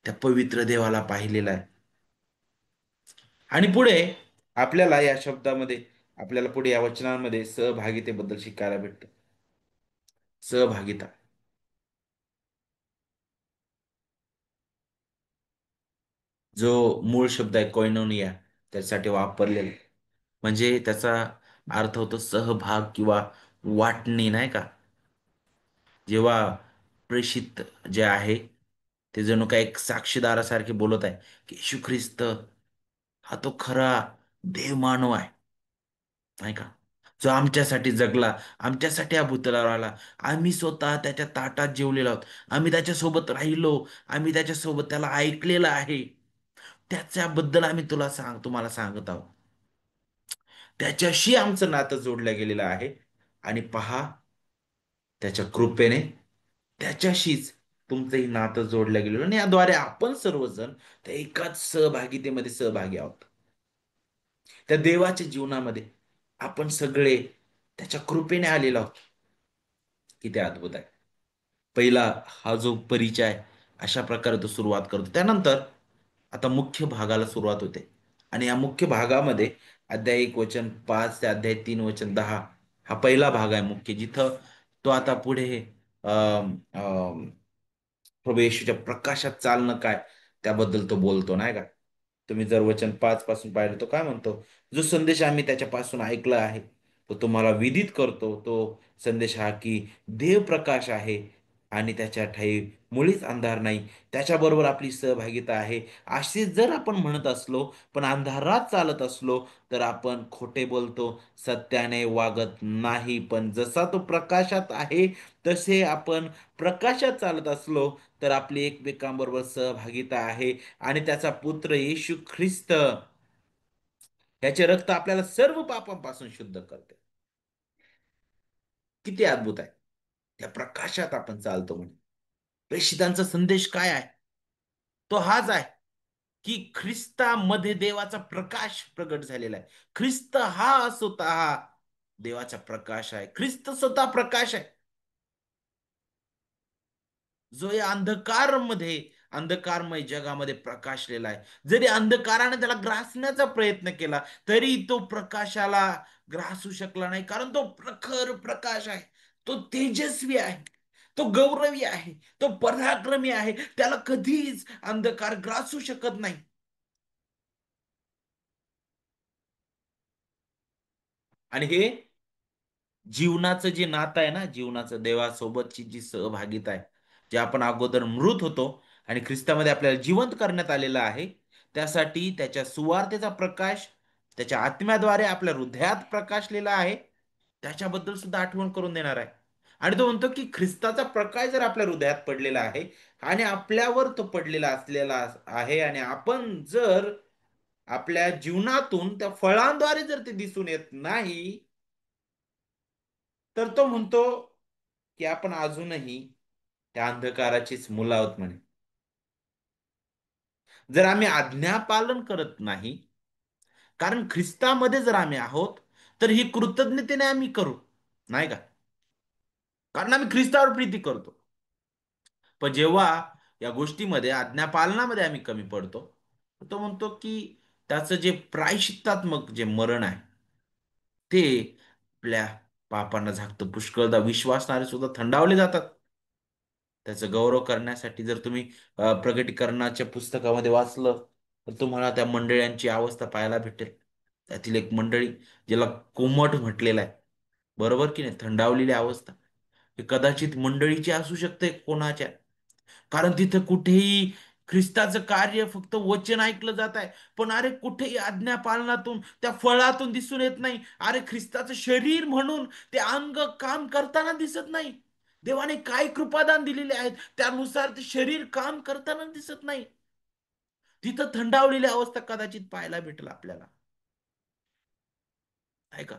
त्या पवित्र देवाला पाहिलेला आहे. आणि पुढे आपल्याला या शब्दामध्ये, आपल्याला पुढे या वचनांमध्ये सहभागितेबद्दल शिकायला भेटतं. सहभागिता, जो मूळ शब्द आहे कोयनोनिया, त्यासाठी वापरलेला आहे. म्हणजे त्याचा अर्थ होतो सहभाग किंवा वाटणी, नाही का? जेव्हा प्रेषित जे आहे ते जणू काही एक साक्षीदारासारखे बोलत आहे की येशू ख्रिस्त हा तो खरा देवमानव आहे, नाही का? जो आमच्यासाठी जगला, आमच्यासाठी हा भूतलावर आला. आम्ही स्वतः त्याच्या ताटात जेवलेलो आहोत, आम्ही त्याच्यासोबत राहिलो, आम्ही त्याच्यासोबत त्याला ऐकलेलं आहे. त्याच्याबद्दल आम्ही तुम्हाला सांगत आहोत. त्याच्याशी आमचं नातं जोडलं गेलेलं आहे. आणि पहा, त्याच्या कृपेने त्याच्याशीच तुमचंही नातं जोडलं गेलेलं, आणि याद्वारे आपण सर्वजण त्या एकाच सहभागितेमध्ये सहभागी आहोत. त्या देवाच्या जीवनामध्ये आपण सगळे त्याच्या कृपेने आलेलो आहोत. किती अद्भुत आहे. पहिला हा जो परिचय आहे, अशा प्रकारे तो सुरुवात करतो. त्यानंतर आता मुख्य भागाला सुरुवात होते. आणि या मुख्य भागामध्ये अध्याय 1 वचन 5 ते अध्याय 3 वचन 10, हा पहिला भाग आहे मुख्य, जिथं तो आता पुढे अम, अम, प्रभू येशूच्या प्रकाशात चालणं काय, त्याबद्दल तो बोलतो, नाही का? तुम्ही जर वचन 5 पासून पाहिलं तो काय म्हणतो? जो संदेश आम्ही त्याच्यापासून ऐकला आहे तो तुम्हाला विदित करतो. तो संदेश हा की देव प्रकाश आहे आणि त्याच्या ठाई मुळीच अंधार नाही. त्याच्याबरोबर आपली सहभागिता आहे. असे जर आपण म्हणत असलो पण अंधारात चालत असलो तर आपण खोटे बोलतो, सत्याने वागत नाही. पण जसा तो प्रकाशात आहे तसे आपण प्रकाशात चालत असलो तर आपली एकमेकांबरोबर सहभागिता आहे. आणि त्याचा पुत्र येशू ख्रिस्त याचे रक्त आपल्याला सर्व पापांपासून शुद्ध करते. किती अद्भुत आहे. त्या प्रकाशात आपण चालतो म्हणजे प्रेषितांचा संदेश काय आहे? तो हाच आहे की ख्रिस्तामध्ये देवाचा प्रकाश प्रगट झालेला आहे. ख्रिस्त हा स्वतः देवाचा प्रकाश आहे. ख्रिस्त स्वतः प्रकाश आहे, जो या अंधकारमय जगामध्ये प्रकाशलेला आहे. जरी अंधकाराने त्याला ग्रासण्याचा प्रयत्न केला तरी तो प्रकाशाला ग्रासू शकला नाही, कारण तो प्रखर प्रकाश आहे. तो तेजस्वी आहे, तो गौरवी आहे, तो पराक्रमी आहे. त्याला कधीच अंधकार ग्रासू शकत नाही. आणि हे जीवनाचं जे नातं आहे ना, जीवनाचं देवासोबतची जी सहभागिता आहे, जे आपण अगोदर मृत होतो आणि ख्रिस्तामध्ये आपल्याला जिवंत करण्यात आलेलं आहे, त्यासाठी त्याच्या सुवार्तेचा प्रकाश त्याच्या आत्म्याद्वारे आपल्या हृदयात प्रकाशलेला आहे. त्याच्याबद्दल सुद्धा आठवण करून देणार आहे. आणि तो म्हणतो की ख्रिस्ताचा प्रकाश जर आपल्या हृदयात पडलेला आहे आणि आपल्यावर तो पडलेला असलेला आहे, आणि आपण जर आपल्या जीवनातून त्या फळांद्वारे जर ते दिसून येत नाही, तर तो म्हणतो की आपण अजूनही त्या अंधकाराचीच मुलं आहोत म्हणे. जर आम्ही आज्ञा पालन करत नाही, कारण ख्रिस्तामध्ये जर आम्ही आहोत तर ही कृतज्ञतेने आम्ही करू, नाही का? कारण आम्ही ख्रिस्तावर प्रीती करतो. पण जेव्हा या गोष्टीमध्ये आज्ञा पालनामध्ये आम्ही कमी पडतो, तो म्हणतो की त्याचं जे प्रायश्चित्तात्मक जे मरण आहे ते आपल्या पापांना झाकतं. पुष्कळदा विश्वासणारे सुद्धा थंडावले जातात. त्याचा गौरव करण्यासाठी जर तुम्ही प्रगटीकरणाच्या पुस्तकामध्ये वाचलं तर तुम्हाला त्या मंडळींची अवस्था पाहायला भेटेल. त्यातील एक मंडळी ज्याला कोमट म्हटलेलं आहे, बरोबर की नाही? थंडावलेली अवस्था. हे कदाचित मंडळीची असू शकते कोणाच्या, कारण तिथं कुठेही ख्रिस्ताचं कार्य फक्त वचन ऐकलं जात आहे, पण अरे कुठेही आज्ञा पालनातून त्या फळातून दिसून येत नाही. अरे ख्रिस्ताचं शरीर म्हणून ते अंग काम करताना दिसत नाही. देवाने काय कृपादान दिलेले आहेत त्यानुसार ते शरीर काम करताना दिसत नाही. तिथं थंडावलेली अवस्था कदाचित पाहायला भेटेल आपल्याला. आहे का?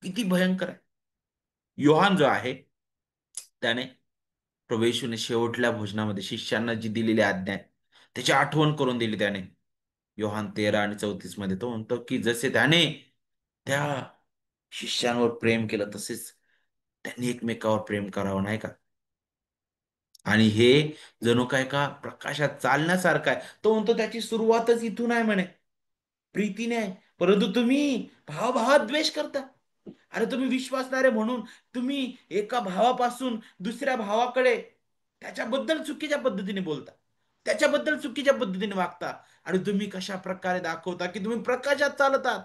किती भयंकर आहे. योहान जो आहे त्याने प्रभू येशूने शेवटल्या भोजनामध्ये शिष्यांना जी दिलेली आज्ञा आहे त्याची आठवण करून दिली त्याने. योहान 13 आणि 34 मध्ये तो म्हणतो की जसे त्याने त्या शिष्यांवर प्रेम केलं तसेच त्यांनी एकमेकावर प्रेम करावं, नाही का? आणि हे जणू काय का प्रकाशात चालण्यासारखं आहे. तो म्हणतो त्याची सुरुवातच इथून आहे म्हणे, प्रीतीने आहे. परंतु तुम्ही भावाभावात द्वेष करता. अरे तुम्ही विश्वासणारे म्हणून तुम्ही एका भावापासून दुसऱ्या भावाकडे त्याच्याबद्दल चुकीच्या पद्धतीने बोलता, त्याच्याबद्दल चुकीच्या पद्धतीने वागता. आणि तुम्ही कशा प्रकारे दाखवता की तुम्ही प्रकाशात चालत आहात.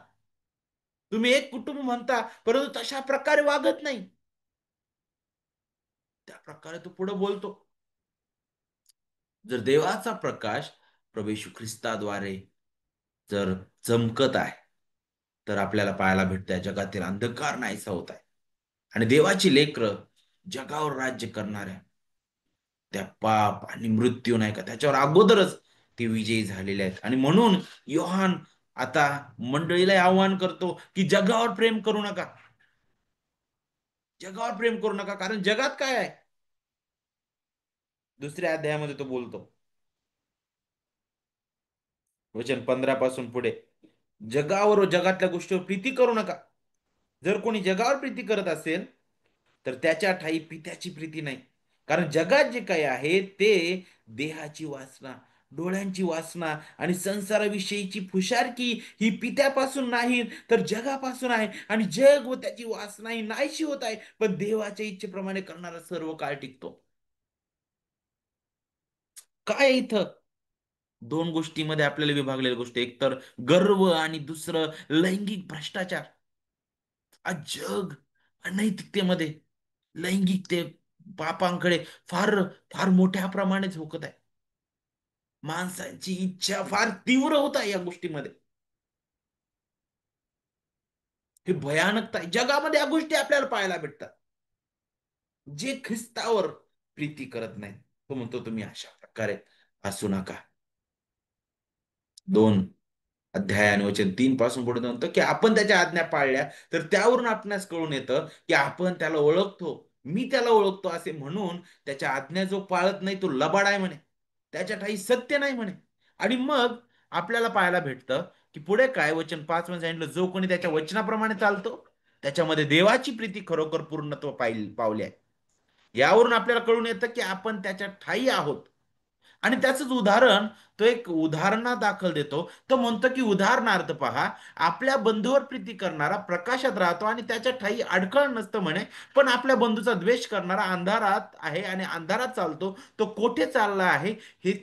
तुम्ही एक कुटुंब म्हणता परंतु तशा प्रकारे वागत नाही. त्या प्रकारे तो पुढे बोलतो. जर देवाचा प्रकाश प्रभू येशू ख्रिस्ताद्वारे जर चमकत आहे तर आपल्याला पाहायला भेटतंय जगातील अंधकार नाहीसा होत आहे. आणि देवाची लेकरं जगावर राज्य करणाऱ्या त्या पाप आणि मृत्यू नाही का त्याच्यावर अगोदरच ते विजयी झालेले आहेत. आणि म्हणून योहान आता मंडळीला आव्हान करतो की जगावर प्रेम करू नका. जगावर प्रेम करू नका, कारण जगात काय आहे. दुसऱ्या अध्यायामध्ये तो बोलतो, वचन 15 पासून पुढे, जगावर व जगातल्या गोष्टीवर प्रीती करू नका. जर कोणी जगावर प्रीती करत असेल तर त्याच्या ठाई पित्याची प्रीती नाही. कारण जगात जे काही आहे ते देहाची वासना, डोळ्यांची वासना आणि संसाराविषयीची फुशारकी ही पित्यापासून नाही तर जगापासून आहे. आणि जग व त्याची वासना ही नाहीशी होत आहे, पण देवाच्या इच्छेप्रमाणे करणारा सर्व काळ टिकतो. काय आहे इथं? दोन गोष्टीमध्ये आपल्याला विभागलेली गोष्ट, एक तर गर्व आणि दुसरं लैंगिक भ्रष्टाचार. आज जग अनैतिकतेमध्ये, लैंगिकते, पापांकडे फार फार मोठ्या प्रमाणे झोकत आहे. माणसांची इच्छा फार तीव्र होत आहे या गोष्टीमध्ये. हे भयानकता आहे. जगामध्ये या गोष्टी आपल्याला पाहायला भेटतात. जे ख्रिस्तावर प्रीती करत नाही, तो म्हणतो तुम्ही अशा प्रकारे असू नका. 2 अध्याय आणि वचन 3 पासून पुढे म्हणतो की आपण त्याच्या आज्ञा पाळल्या तर त्यावरून आपणास कळून येतं की आपण त्याला ओळखतो. मी त्याला ओळखतो असे म्हणून त्याच्या आज्ञा जो पाळत नाही तो लबाड आहे म्हणे, त्याच्या ठाई सत्य नाही म्हणे. आणि मग आपल्याला पाहायला भेटतं की पुढे काय, वचन 5 मध्ये सांगितलं, जो कोणी त्याच्या वचनाप्रमाणे चालतो त्याच्यामध्ये देवाची प्रीती खरोखर पूर्णत्व पावली आहे. यावरून आपल्याला कळून येतं की आपण त्याच्या ठाई आहोत. आणि त्याचंच उदाहरण तो एक उदाहरणादाखल देतो. तो म्हणतो की उदाहरणार्थ पहा, आपल्या बंधूवर प्रीती करणारा प्रकाशात राहतो आणि त्याच्या ठाई अडखळ नसतं म्हणे. पण आपल्या बंधूचा द्वेष करणारा अंधारात आहे आणि अंधारात चालतो. तो कोठे चालला आहे हे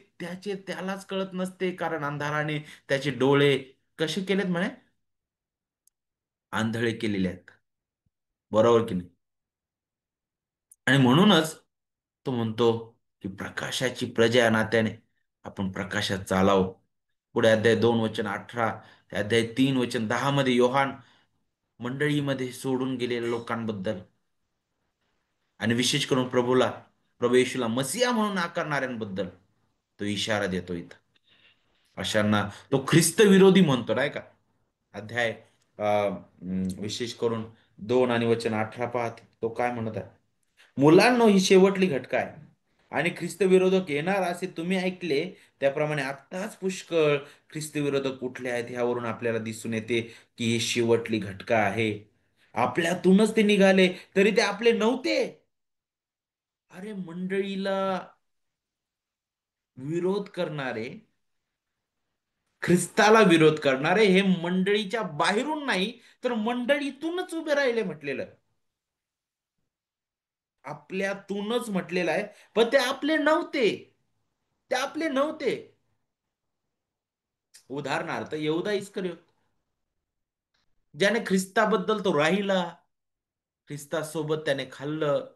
त्यालाच कळत नसते, कारण अंधाराने त्याचे डोळे कसे केलेत म्हणे, आंधळे केलेले आहेत. बरोबर की नाही? आणि म्हणूनच तो म्हणतो की प्रकाशाची प्रजा या नात्याने आपण प्रकाशात चालावं. पुढे अध्याय 2 वचन 18, अध्याय 3 वचन 10 मध्ये योहान मंडळीमध्ये सोडून गेलेल्या लोकांबद्दल आणि विशेष करून प्रभू येशूला मसिया म्हणून आकारणाऱ्यांबद्दल तो इशारा देतो इथं. अशांना तो ख्रिस्त विरोधी म्हणतो, नाही का? अध्याय विशेष करून 2 आणि वचन 18 पाहत तो काय म्हणत आहे, मुलांनो ही शेवटली घटका आहे आणि ख्रिस्त विरोधक येणार असे तुम्ही ऐकले. त्याप्रमाणे आत्ताच पुष्कळ ख्रिस्त विरोधक कुठले आहेत ह्यावरून आपल्याला दिसून येते की ही शेवटली घटका आहे. आपल्यातूनच ते निघाले तरी ते आपले नव्हते. अरे मंडळीला विरोध करणारे, ख्रिस्ताला विरोध करणारे हे मंडळीच्या बाहेरून नाही तर मंडळीतूनच उभे राहिले म्हटलेलं. आपल्यातूनच म्हटलेलं आहे, पण ते आपले नव्हते. ते आपले नव्हते. उदाहरणार्थ यहूदा इस्करियोत, ज्याने ख्रिस्ताबद्दल तो राहिला, ख्रिस्तासोबत त्याने खाल्लं,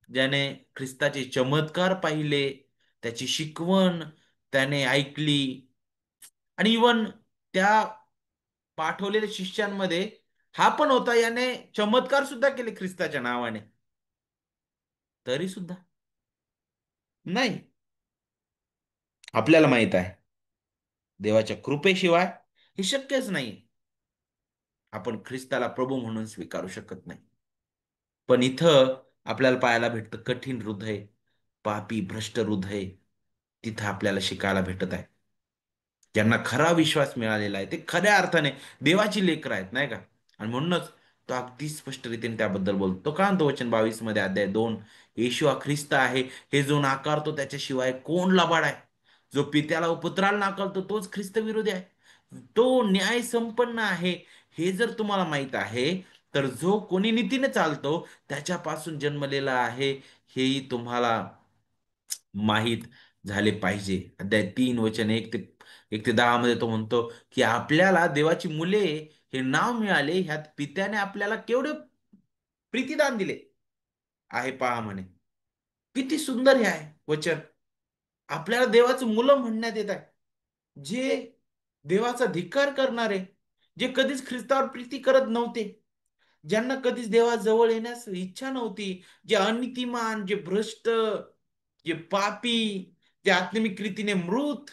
ज्याने ख्रिस्ताचे चमत्कार पाहिले, त्याची शिकवण त्याने ऐकली, आणि इवन त्या पाठवलेल्या शिष्यांमध्ये हा पण होता, याने चमत्कार सुद्धा केले ख्रिस्ताच्या नावाने, तरी सुद्धा नाही. आपल्याला माहित आहे देवाच्या कृपेशिवाय हे शक्यच नाही. आपण ख्रिस्ताला प्रभू म्हणून स्वीकारू शकत नाही. पण इथं आपल्याला पाहायला भेटतं कठीण हृदय, पापी भ्रष्ट हृदय तिथं आपल्याला शिकायला भेटत आहे. ज्यांना खरा विश्वास मिळालेला आहे ते खऱ्या अर्थाने देवाची लेकरं आहेत, नाही का? आणि म्हणूनच तो अगदी स्पष्ट रीतीने त्याबद्दल बोलतो. तो का म्हणतो वचन 22 मध्ये, अध्याय 2, येशू हा ख्रिस्त आहे, हे जो नाकारतो त्याच्याशिवाय कोण लबाड आहे? जो पित्याला व पुत्राला नाकारतो तोच ख्रिस्त विरोधी आहे. तो न्याय संपन्न आहे, हे जर तुम्हाला माहित आहे, तर जो कोणी नीतीने चालतो त्याच्यापासून जन्मलेला आहे, हेही तुम्हाला माहीत झाले पाहिजे. अध्याय 3 वचन 1 ते 10 मध्ये तो म्हणतो की आपल्याला देवाची मुले हे नाव मिळाले, ह्यात पित्याने आपल्याला केवढे प्रीतिदान दिले आहे पहा म्हणे. किती सुंदर हे आहे वचन. आपल्याला देवाचं मुलं म्हणण्यात येत आहे, जे देवाचा धिक्कार करणारे, जे कधीच ख्रिस्तावर प्रीती करत नव्हते, ज्यांना कधीच देवाजवळ येण्यास इच्छा नव्हती, जे अनितिमान, जे भ्रष्ट, जे पापी, जे आत्मिक रीतीने मृत,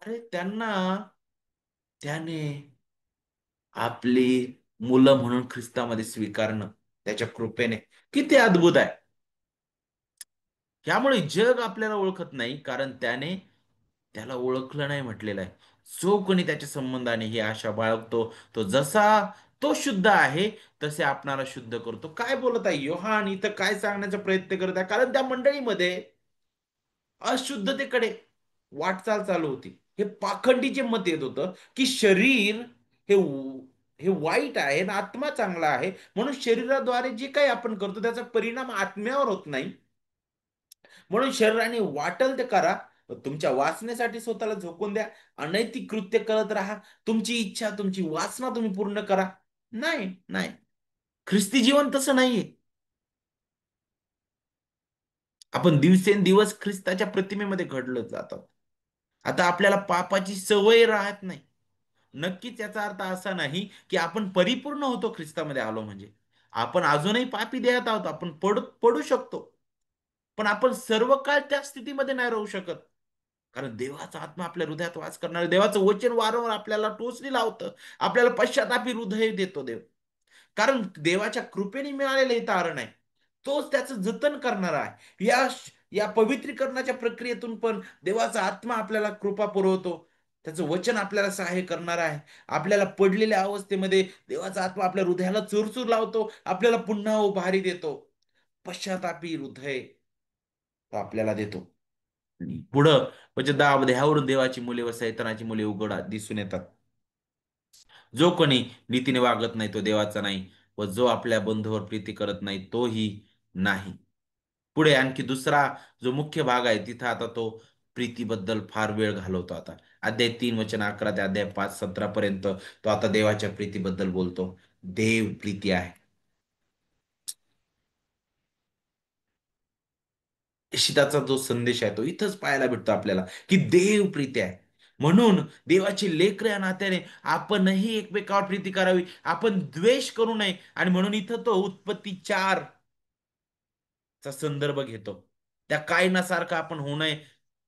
अरे त्यांना त्याने आपली मुलं म्हणून ख्रिस्तामध्ये स्वीकारणं त्याच्या कृपेने किती अद्भुत आहे. त्यामुळे जग आपल्याला ओळखत नाही, कारण त्याने त्याला ओळखलं नाही म्हटलेलं आहे. जो कोणी त्याच्या संबंधाने ही आशा बाळगतो, तो जसा तो शुद्ध आहे तसे आपणाला शुद्ध करतो. काय बोलत आहे योहान इथं, काय सांगण्याचा प्रयत्न करत आहे? कारण त्या मंडळीमध्ये अशुद्धतेकडे वाटचाल चालू होती. हे पाखंडी जे मत येत होतं की शरीर हे हे वाईट आहे आणि आत्मा चांगला आहे, म्हणून शरीराद्वारे जे काही आपण करतो त्याचा परिणाम आत्म्यावर होत नाही, म्हणून शरीराने वाटेल ते करा, तुमच्या वासनेसाठी स्वतःला झोकून द्या, अनैतिक कृत्य करत राहा, तुमची इच्छा, तुमची वासना तुम्ही पूर्ण करा. नाही, नाही, ख्रिस्ती जीवन तसं नाहीये. आपण दिवसेंदिवस ख्रिस्ताच्या प्रतिमेमध्ये घडलो जातात. आता आपल्याला पापाची सवय राहत नाही. नक्कीच याचा अर्थ असा नाही की आपण परिपूर्ण होतो ख्रिस्तामध्ये आलो म्हणजे. आपण अजूनही पापी देहात आहोत, आपण पडू पडू शकतो, पण आपण सर्व काळ त्या स्थितीमध्ये नाही राहू शकत. कारण देवाचा आत्मा आपल्या हृदयात वास करणार, देवाचं वचन वारंवार आपल्याला टोचणी लावतं, आपल्याला पश्चातापी हृदय देतो देव. कारण देवाच्या कृपेने मिळालेलं हे तारण आहे, तोच त्याचं जतन करणार आहे. या पवित्रीकरणाच्या प्रक्रियेतून पण देवाचा आत्मा आपल्याला कृपा पुरवतो, त्याचं वचन आपल्याला सहाय्य करणार आहे. आपल्याला पडलेल्या अवस्थेमध्ये देवाचा आत्मा आपल्या हृदयाला चुरचूर लावतो, आपल्याला पुन्हा उभारी देतो, पश्चातापी हृदय तो आपल्याला देतो. पुढं म्हणजे 10 मध्ये ह्यावरून देवाची मुले व सैतानाची मुले उघड दिसून येतात. जो कोणी नीतीने वागत नाही तो देवाचा नाही, व जो आपल्या बंधूवर प्रीती करत नाही तोही नाही. पुढे आणखी दुसरा जो मुख्य भाग आहे तिथं आता तो प्रीतीबद्दल फार वेळ घालवतो. आता अध्याय 3 वचन 11 ते अध्याय 5 17 पर्यंत तो आता देवाच्या प्रीतीबद्दल बोलतो. देव प्रीती आहे. निश्चिताचा जो संदेश आहे तो इथंच पाहायला भेटतो आपल्याला, की देव प्रीती आहे. म्हणून देवाची लेकरं या नात्याने आपणही एकमेकावर प्रीती करावी, आपण द्वेष करू नये. आणि म्हणून इथं तो उत्पत्ती 4 चा संदर्भ घेतो. त्या कायनासारखं आपण होऊ नये,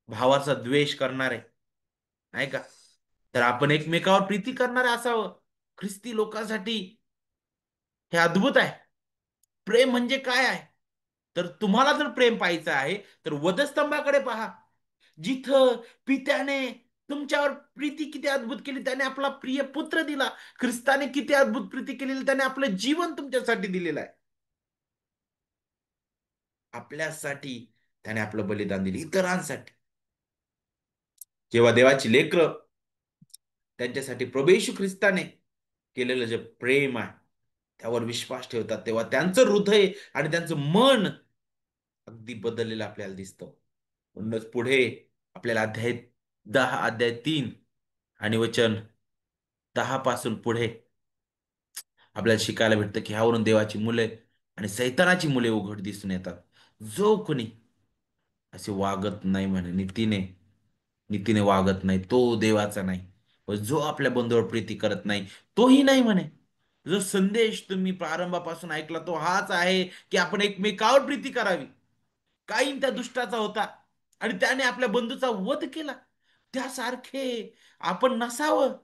भावाचा द्वेष करणारे, नाही का? तर आपण एकमेकावर प्रीती करणारे असावं. ख्रिस्ती लोकांसाठी हे अद्भुत आहे. प्रेम म्हणजे काय आहे? तर तुम्हाला जर प्रेम पाहायचं आहे तर वधस्तंभाकडे पहा, जिथं पित्याने तुमच्यावर प्रीती किती अद्भुत केली, त्याने आपला प्रिय पुत्र दिला. ख्रिस्ताने किती अद्भुत प्रीती केलेली, त्याने आपलं जीवन तुमच्यासाठी दिलेलं आहे. आपल्यासाठी त्याने आपलं बलिदान दिले, इतरांसाठी. जेव्हा देवाची लेकरं त्यांच्यासाठी प्रभू येशू ख्रिस्ताने केलेलं जे प्रेम आहे त्यावर विश्वास ठेवतात, तेव्हा त्यांचं हृदय आणि त्यांचं मन अगदी बदललेलं आपल्याला दिसतं. म्हणूनच पुढे आपल्याला अध्याय 3 आणि वचन 10 पासून पुढे आपल्याला शिकायला भेटतं की ह्यावरून देवाची मुले आणि सैतानाची मुले उघड दिसून येतात. जो कोणी असे वागत नाही म्हणे नीतीने वागत नाही तो देवाचा नाही. व जो आपल्या बंधूवर प्रीती करत नाही तोही नाही म्हणे. जो संदेश तुम्ही प्रारंभापासून ऐकला तो हाच आहे की आपण एकमेकावर प्रीती करावी. काईन त्या दुष्टाचा होता आणि त्याने आपल्या बंधूचा वध केला. त्यासारखे आपण नसावं.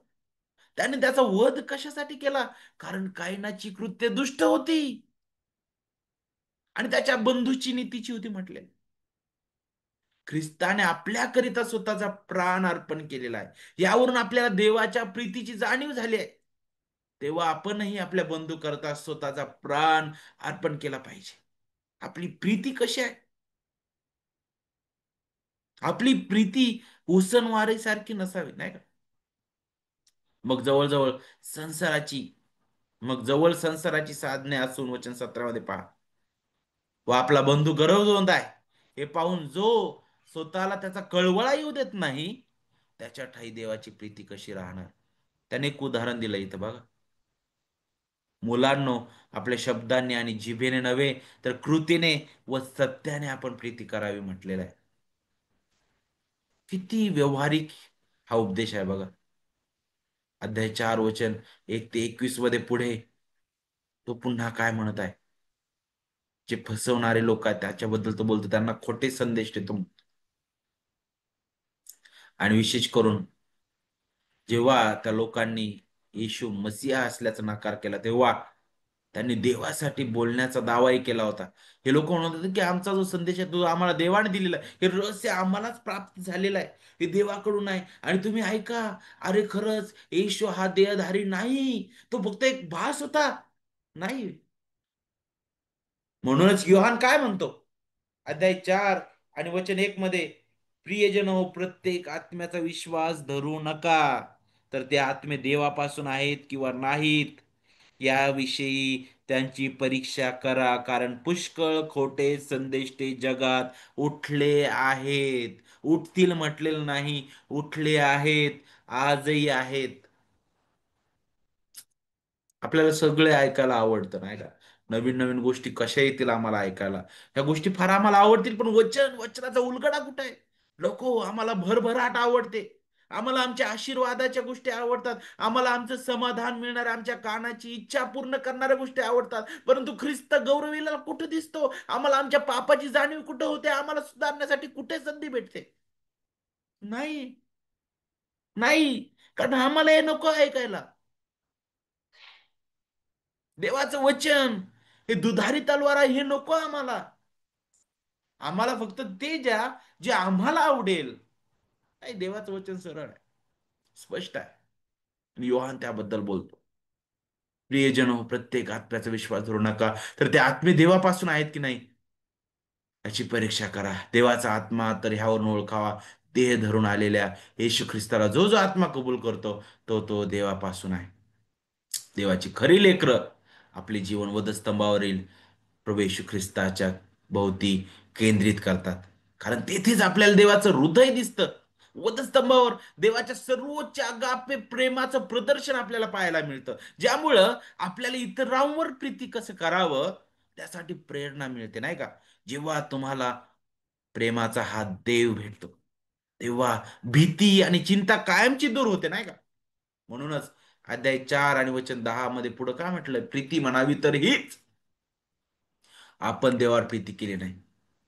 त्याने त्याचा वध कशासाठी केला? कारण कायनाची कृत्य दुष्ट होती आणि त्याच्या बंधूची नीतीची होती म्हटले. ख्रिस्ताने आपल्याकरिता स्वतःचा प्राण अर्पण केलेला आहे. यावरून आपल्याला देवाच्या प्रीतीची जाणीव झाली आहे. तेव्हा आपणही आपल्या बंधू करता स्वतःचा प्राण अर्पण केला पाहिजे. आपली प्रीती कशी आहे? आपली प्रीती उसनवारीसारखी नसावी, नाही का? मग जवळजवळ संसाराची जवळ संसाराची साधने असून वचन 17 मध्ये पहा. व आपला बंधू गरजवंत आहे हे पाहून जो स्वतःला त्याचा कळवळा येऊ देत नाही, त्याच्या ठाई देवाची प्रीती कशी राहणार? त्याने एक उदाहरण दिलं इथं बघा. मुलांनो, आपल्या शब्दांनी आणि जिभेने नव्हे तर कृतीने व सत्याने आपण प्रीती करावी म्हटलेलं आहे. किती व्यवहारिक हा उपदेश आहे बघा. अध्याय 4 वचन 1 ते 21 मध्ये पुढे तो पुन्हा काय म्हणत आहे? जे फसवणारे लोक आहेत त्याच्याबद्दल तो बोलतो, त्यांना खोटे संदेश देतो. आणि विशेष करून जेव्हा त्या लोकांनी येशू मसीहा असल्याचा नकार केला, तेव्हा त्यांनी देवासाठी बोलण्याचा दावाही केला होता. हे लोक म्हणत होते की आमचा जो संदेश आहे तो आम्हाला देवाने दिलेला आहे, हे रहस्य आम्हालाच प्राप्त झालेलं आहे, हे देवाकडून आहे. आणि तुम्ही ऐका, अरे खरंच येशू हा देहधारी नाही, तो फक्त एक भास होता. नाही. म्हणूनच योहान काय म्हणतो अध्याय 4 आणि वचन 1 मध्ये, प्रियजन हो, प्रत्येक आत्म्याचा विश्वास धरू नका, तर ते आत्मे देवापासून आहेत किंवा नाहीत याविषयी त्यांची परीक्षा करा, कारण पुष्कळ खोटे संदेश ते जगात उठले आहेत. उठतील म्हटलेलं नाही, उठले आहेत, आजही आहेत. आपल्याला सगळे ऐकायला आवडतं, नाही का? नवीन नवीन गोष्टी कशा येतील आम्हाला ऐकायला, ह्या गोष्टी फार आम्हाला आवडतील. पण वचनाचा उलगडा कुठे आहे? नको, आम्हाला भरभराट आवडते. आम्हाला आमच्या आशीर्वादाच्या गोष्टी आवडतात. आम्हाला आमचं समाधान मिळणाऱ्या, आमच्या कानाची इच्छा पूर्ण करणाऱ्या गोष्टी आवडतात. परंतु ख्रिस्त गौरविला कुठे दिसतो? आम्हाला आमच्या पापाची जाणीव कुठे होते? आम्हाला सुधारण्यासाठी कुठे संधी भेटते? नाही. नाही. कारण आम्हाला हे नको ऐकायला. देवाचं वचन हे दुधारी तलवार आहे, हे नको आम्हाला. आम्हाला फक्त ते द्या जे आम्हाला आवडेल. नाही, देवाचं वचन सरळ आहे, स्पष्ट आहे. आणि योहान त्याबद्दल बोलतो. प्रियजन हो, प्रत्येक आत्म्याचा विश्वास धरू नका, तर ते आत्मे देवापासून आहेत की नाही याची परीक्षा करा. देवाचा आत्मा तर ह्यावरून ओळखावा, देह धरून आलेल्या येशू ख्रिस्ताला जो जो आत्मा कबूल करतो तो तो देवापासून आहे. देवाची खरी लेकरं आपले जीवन वधस्तंभावरील प्रभू येशू ख्रिस्ताच्या भोवती केंद्रित करतात. कारण तेथेच आपल्याला देवाचं हृदय दिसतं. वधस्तंभावर देवाच्या सर्वोच्च अगाप्य प्रेमाचं प्रदर्शन आपल्याला पाहायला मिळतं, ज्यामुळं आपल्याला इतरांवर प्रीती कसं करावं त्यासाठी प्रेरणा मिळते, नाही का? जेव्हा तुम्हाला प्रेमाचा हा देव भेटतो, तेव्हा भीती आणि चिंता कायमची दूर होते, नाही का? म्हणूनच अध्याय 4 आणि वचन 10 मध्ये पुढे काय म्हटलंय? प्रीती म्हणावी तर हीच, आपण देवावर प्रीती केली नाही,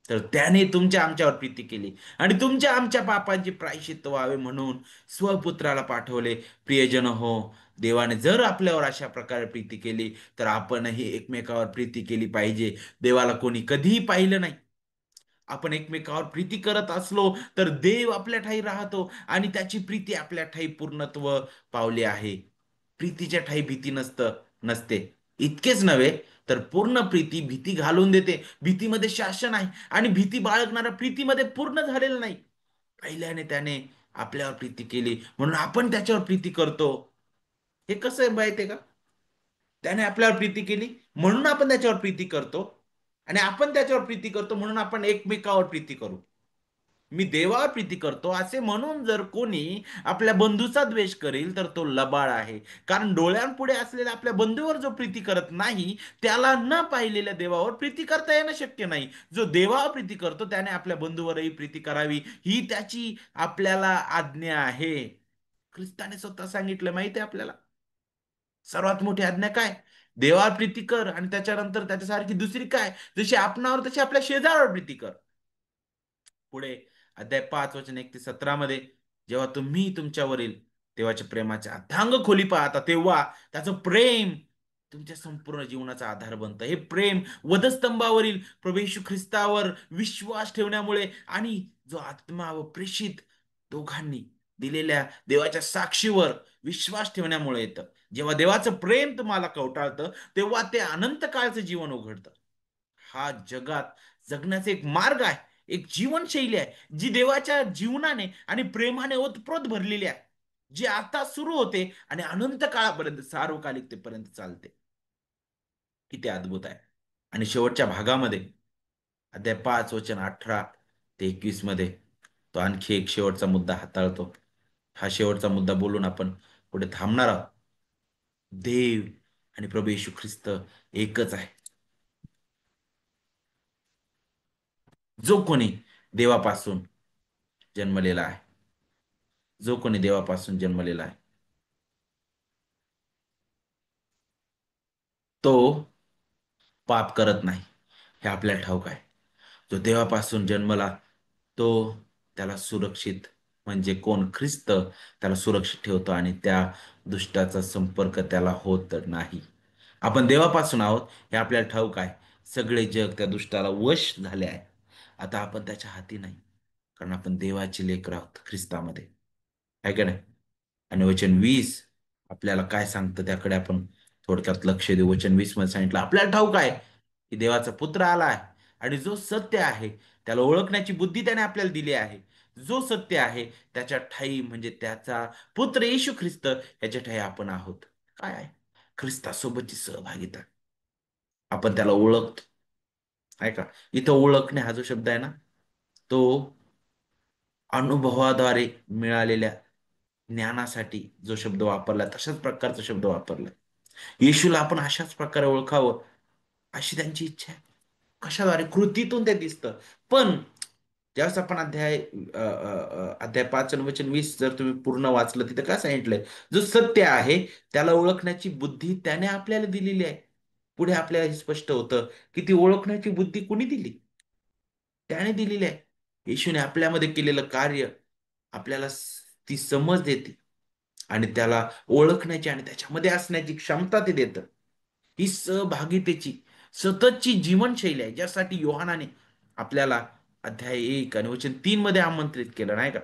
तर त्याने तुमच्या आमच्यावर प्रीती केली आणि तुमच्या आमच्या पापांची प्रायश्चित्त व्हावे म्हणून स्वपुत्राला पाठवले. प्रियजन हो, देवाने जर आपल्यावर अशा प्रकारे प्रीती केली, तर आपणही एकमेकावर प्रीती केली पाहिजे. देवाला कोणी कधीही पाहिलं नाही. आपण एकमेकावर प्रीती करत असलो तर देव आपल्या ठाई राहतो आणि त्याची प्रीती आपल्या ठाई पूर्णत्व पावली आहे. प्रीतीच्या ठाई भीती नसते. इतकेच नव्हे तर पूर्ण प्रीती भीती घालून देते. भीतीमध्ये शासन आहे आणि भीती बाळगणारा प्रीतीमध्ये पूर्ण झालेला नाही. पहिल्याने त्याने आपल्यावर प्रीती केली म्हणून आपण त्याच्यावर प्रीती करतो. हे कसं आहे माहिती आहे का? त्याने आपल्यावर प्रीती केली म्हणून आपण त्याच्यावर प्रीती करतो आणि आपण त्याच्यावर प्रीती करतो म्हणून आपण एकमेकावर प्रीती करू. मी देवावर प्रीती करतो असे म्हणून जर कोणी आपल्या बंधूचा द्वेष करेल तर तो लबाड आहे. कारण डोळ्यांपुढे असलेल्या आपल्या बंधूवर जो प्रीती करत नाही त्याला न पाहिलेल्या देवावर प्रीती करता येणं शक्य नाही. जो देवावर प्रीती करतो त्याने आपल्या बंधूवरही प्रीती करावी, ही त्याची आपल्याला आज्ञा आहे. ख्रिस्ताने स्वतः सांगितलं माहिती आहे आपल्याला. सर्वात मोठी आज्ञा काय? देवावर प्रीती कर आणि त्याच्यानंतर त्याच्यासारखी दुसरी काय? जशी आपणावर तशी आपल्या शेजाऱ्यावर प्रीती कर. पुढे अध्याय 5 वचन 1 ते 17 मध्ये, जेव्हा तुम्ही तुमच्यावरील देवाच्या प्रेमाच्या अथांग खोली पाहता तेव्हा त्याचं प्रेम तुमच्या संपूर्ण जीवनाचा आधार बनतं. हे प्रेम वधस्तंभावरील प्रभू येशू ख्रिस्तावर विश्वास ठेवण्यामुळे आणि जो आत्मा व प्रेषित दोघांनी दिलेल्या देवाच्या साक्षीवर विश्वास ठेवण्यामुळे येतं. जेव्हा देवाचं प्रेम तुम्हाला कवटाळतं तेव्हा ते अनंत काळचं जीवन उघडतं. हा जगात जगण्याचा एक मार्ग आहे, एक जीवनशैली आहे जी देवाच्या जीवनाने आणि प्रेमाने ओतप्रोत भरलेली आहे, जी आता सुरू होते आणि अनंत काळापर्यंत सार्वकालिकतेपर्यंत चालते. किती अद्भुत आहे. आणि शेवटच्या भागामध्ये अध्याय 5 वचन 18 ते 21 मध्ये तो आणखी एक शेवटचा मुद्दा हाताळतो. हा शेवटचा मुद्दा बोलून आपण पुढे थांबणार आहोत. देव आणि प्रभू येशू ख्रिस्त एकच आहे. जो कोणी देवापासून जन्मलेला आहे, जो कोणी देवापासून जन्मलेला आहे, तो पाप करत नाही, हे आपल्याला ठाऊक आहे. जो देवापासून जन्मला तो त्याला सुरक्षित, म्हणजे कोण? ख्रिस्त त्याला सुरक्षित ठेवतो आणि त्या दुष्टाचा संपर्क त्याला होत नाही. आपण देवापासून आहोत हे आपल्याला ठाऊक आहे. सगळे जग त्या दुष्टाला वश झाले आहे. आता आपण त्याच्या हाती नाही, कारण आपण देवाचे लेकर आहोत ख्रिस्तामध्ये, आहे का नाही? आणि वचन 20 आपल्याला काय सांगतं त्याकडे आपण थोडक्यात लक्ष देऊ. वचन 20 मध्ये सांगितलं आपल्याला ठाऊक आहे की देवाचा पुत्र आला आहे आणि जो सत्य आहे त्याला ओळखण्याची बुद्धी त्याने आपल्याला दिली आहे. जो सत्य आहे त्याच्या ठाई म्हणजे त्याचा पुत्र येशू ख्रिस्त याच्या ठाई आपण आहोत. काय आहे? ख्रिस्तासोबतची सहभागिता. आपण त्याला ओळखतो, आहे का? इथं ओळखणे हा जो शब्द आहे ना, तो अनुभवाद्वारे मिळालेल्या ज्ञानासाठी जो शब्द वापरला तशाच प्रकारचा शब्द वापरला. येशूला आपण अशाच प्रकारे ओळखावं अशी त्यांची इच्छा आहे. कशाद्वारे? कृतीतून ते दिसतं. पण ज्यावेळेस आपण अध्याय 5 आणि वचन 20 जर तुम्ही पूर्ण वाचलं, तिथं काय सांगितलंय? जो सत्य आहे त्याला ओळखण्याची बुद्धी त्याने आपल्याला दिलेली आहे. पुढे आपल्याला हे स्पष्ट होतं की ती ओळखण्याची बुद्धी कुणी दिली? त्याने दिलेली आहे. येशूने आपल्यामध्ये केलेलं कार्य आपल्याला ती समज देते आणि त्याला ओळखण्याची आणि त्याच्यामध्ये असण्याची क्षमता ते देतं. ही सहभागितेची सततची जीवनशैली आहे, ज्यासाठी योहानाने आपल्याला अध्याय 1 आणि वचन 3 मध्ये आमंत्रित केलं, नाही का?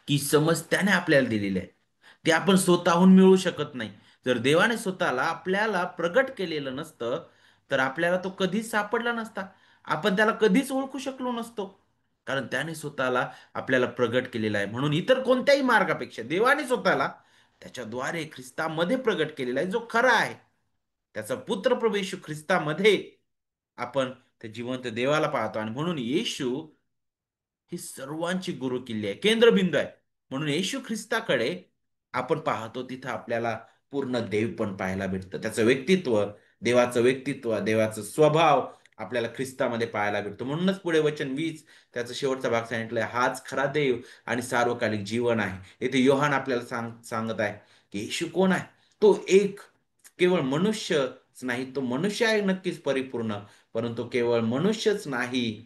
की समज त्याने आपल्याला दिलेली आहे. ते आपण स्वतःहून मिळवू शकत नाही. जर देवाने स्वतःला आपल्याला प्रगट केलेलं नसतं तर आपल्याला तो कधीच सापडला नसता. आपण त्याला कधीच ओळखू शकलो नसतो. कारण त्याने स्वतःला आपल्याला प्रगट केलेला आहे. म्हणून इतर कोणत्याही मार्गापेक्षा देवाने स्वतःला त्याच्याद्वारे ख्रिस्तामध्ये प्रगट केलेला आहे, जो खरा आहे. त्याचा पुत्र प्रभू येशू ख्रिस्तामध्ये आपण त्या जिवंत देवाला पाहतो आणि म्हणून येशू ही सर्वांची गुरुकिल्ली आहे, केंद्रबिंदू आहे. म्हणून येशू ख्रिस्ताकडे आपण पाहतो तिथं आपल्याला पूर्ण देव पण पाहायला भेटतं. त्याचं व्यक्तित्व, देवाचा स्वभाव आपल्याला ख्रिस्तामध्ये पाहायला भेटतो. म्हणूनच पुढे वचन 20 त्याचा शेवटचा भाग सांगितलाय, हाच खरा देव आणि सार्वकालिक जीवन आहे. येथे योहान आपल्याला सांगत आहे की येशू कोण आहे? तो एक केवळ मनुष्यच नाही, तो मनुष्य आहे नक्कीच परिपूर्ण, परंतु केवळ मनुष्यच नाही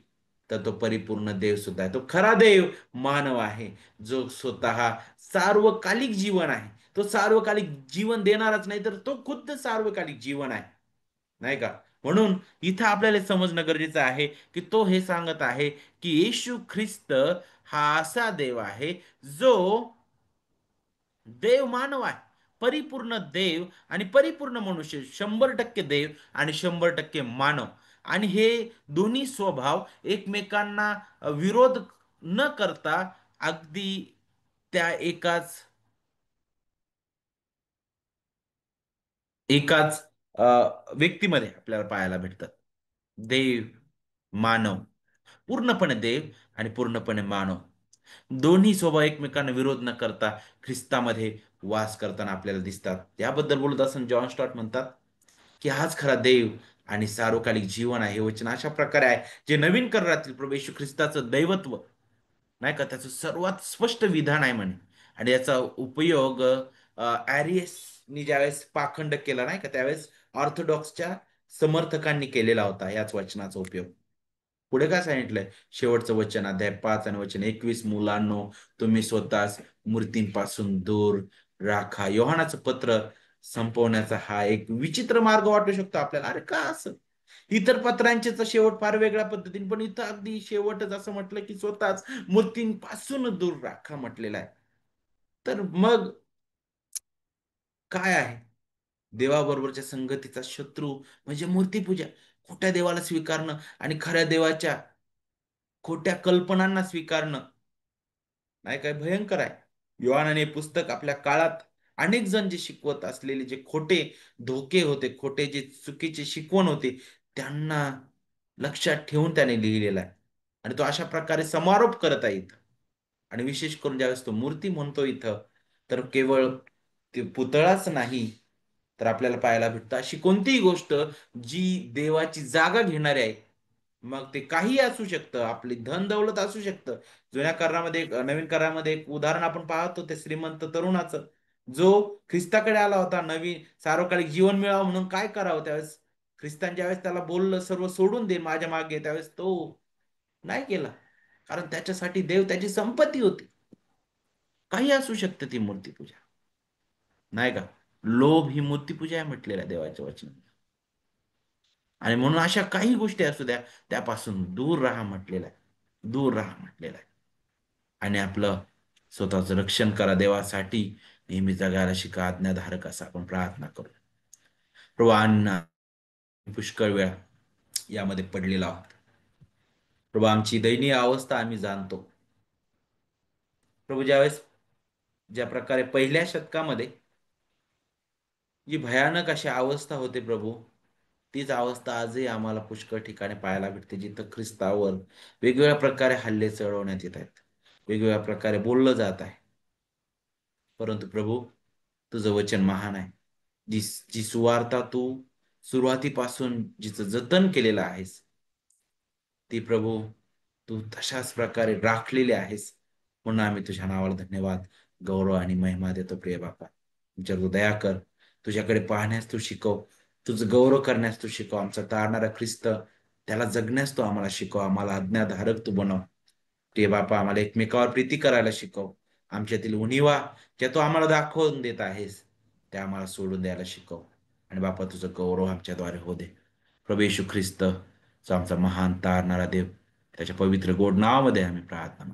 तर तो परिपूर्ण देव सुद्धा आहे. तो खरा देव मानव आहे, जो स्वतः सार्वकालिक जीवन आहे. तो सार्वकालिक जीवन देणारच नाही, तर तो खुद्द सार्वकालिक जीवन आहे, नाही का? म्हणून इथं आपल्याला समजणं गरजेचं आहे की तो हे सांगत आहे की येशू ख्रिस्त हा असा देव आहे जो देव मानव आहे. परिपूर्ण देव आणि परिपूर्ण मनुष्य, 100% देव आणि 100% मानव. आणि हे दोन्ही स्वभाव एकमेकांना विरोध न करता अगदी त्या एकाच अ, व्यक्तीमध्ये आपल्याला पाहायला भेटतात. देव, मानव, पूर्णपणे देव आणि पूर्णपणे मानव. दोन्ही स्वभाव एकमेकांना विरोध न करता ख्रिस्तामध्ये वास करताना आपल्याला दिसतात. त्याबद्दल बोलत असताना जॉन स्टॉट म्हणतात की हाच खरा देव आणि सार्वकालिक जीवन आहे. हे वचन अशा प्रकारे आहे जे नवीन करारातील प्रभू येशू ख्रिस्ताचं दैवत्व नाही का त्याचं सर्वात स्पष्ट विधान आहे म्हणे. आणि याचा उपयोग ॲरियसनी ज्यावेळेस पाखंड केला नाही का त्यावेळेस ऑर्थोडॉक्सच्या समर्थकांनी केलेला होता याच वचनाचा उपयोग. पुढे काय सांगितलंय? शेवटचं वचन अध्याय 5 आणि वचन 21, मुलांनो तुम्ही स्वतःच मूर्तींपासून दूर राखा. योहानाचं पत्र संपवण्याचा हा एक विचित्र मार्ग वाटू शकतो आपल्याला. अरे का असं? इतर पत्रांचे तर शेवट फार वेगळ्या पद्धतीने, पण इथं अगदी शेवटच असं म्हटलं की स्वतःच मूर्तींपासून दूर राखा म्हटलेलं आहे. तर मग काय आहे? देवाबरोबरच्या संगतीचा शत्रू म्हणजे मूर्तीपूजा. खोट्या देवाला स्वीकारणं आणि खऱ्या देवाच्या खोट्या कल्पनांना स्वीकारणं नाही काय भयंकर आहे. योहानाने हे पुस्तक आपल्या काळात अनेक जण जे शिकवत असलेले जे खोटे धोके होते, खोटे जे चुकीचे शिकवण होते, त्यांना लक्षात ठेवून त्याने लिहिलेला आहे. आणि तो अशा प्रकारे समारोप करत आहे इथं. आणि विशेष करून ज्यावेळेस तो मूर्ती म्हणतो इथं, तर केवळ ते पुतळाच नाही, तर आपल्याला पाहायला भेटतं अशी कोणतीही गोष्ट जी देवाची जागा घेणारी आहे. मग ते काही असू शकतं, आपली धन दौलत असू शकतं. जुन्या करारामध्ये नवीन करारामध्ये एक उदाहरण आपण पाहतो ते श्रीमंत तरुणाचं, जो ख्रिस्ताकडे आला होता नवीन सार्वकालिक जीवन मिळावं म्हणून काय करावं त्यावेळेस ख्रिस्तान ज्यावेळेस त्याला बोललं सर्व सोडून दे माझ्या मागे, त्यावेळेस तो नाही केला. कारण त्याच्यासाठी देव त्याची संपत्ती होती. काही असू शकते ती मूर्तीपूजा नाही का. लोभ ही मूर्तीपूजा आहे म्हटलेल्या देवाच्या वचनात. आणि म्हणून अशा काही गोष्टी असू द्या त्यापासून दूर राहा म्हटलेलं आहे. दूर राहा म्हटलेलं आहे. आणि आपलं स्वतःचं रक्षण करा. देवासाठी नेहमी जगायला शिका. आज्ञाधारक असा आपण प्रार्थना करू. प्रभू अण्णा पुष्कळ वेळा यामध्ये पडलेला आहोत. प्रभू आमची दयनीय अवस्था आम्ही जाणतो. प्रभू ज्यावेळेस ज्या प्रकारे पहिल्या शतकामध्ये जी भयानक अशी अवस्था होते प्रभू, तीच अवस्था आजही आम्हाला पुष्कळ ठिकाणी पाहायला भेटते जिथं ख्रिस्तावर वेगवेगळ्या प्रकारे हल्ले चढवण्यात येत आहेत. वेगवेगळ्या प्रकारे बोललं जात आहे. परंतु प्रभू तुझं वचन महान आहे. जी जी सुवार्ता तू सुरुवातीपासून जिचं जतन केलेलं आहेस, ती प्रभू तू तशाच प्रकारे राखलेली आहेस. म्हणून आम्ही तुझ्या नावाला धन्यवाद, गौरव आणि महिमा देतो प्रिय बापा. तुमच्यावर तू दया कर. तुझ्याकडे पाहण्यास तू शिकव. तुझं गौरव करण्यास तू शिकव. आमचा तारणारा ख्रिस्त त्याला जगण्यास तू आम्हाला शिकव. आम्हाला आज्ञाधारक तू बनव. प्रिय बापा आम्हाला एकमेकावर प्रीती करायला शिकव. आमच्यातील उणिवा ज्या तू आम्हाला दाखवून देत आहेस त्या आम्हाला सोडून द्यायला शिकव. आणि बापा तुझं गौरव आमच्याद्वारे हो दे. प्रभू येशू ख्रिस्त जो आमचा महान तारणारा देव त्याच्या पवित्र गोड नावामध्ये आम्ही प्रार्थना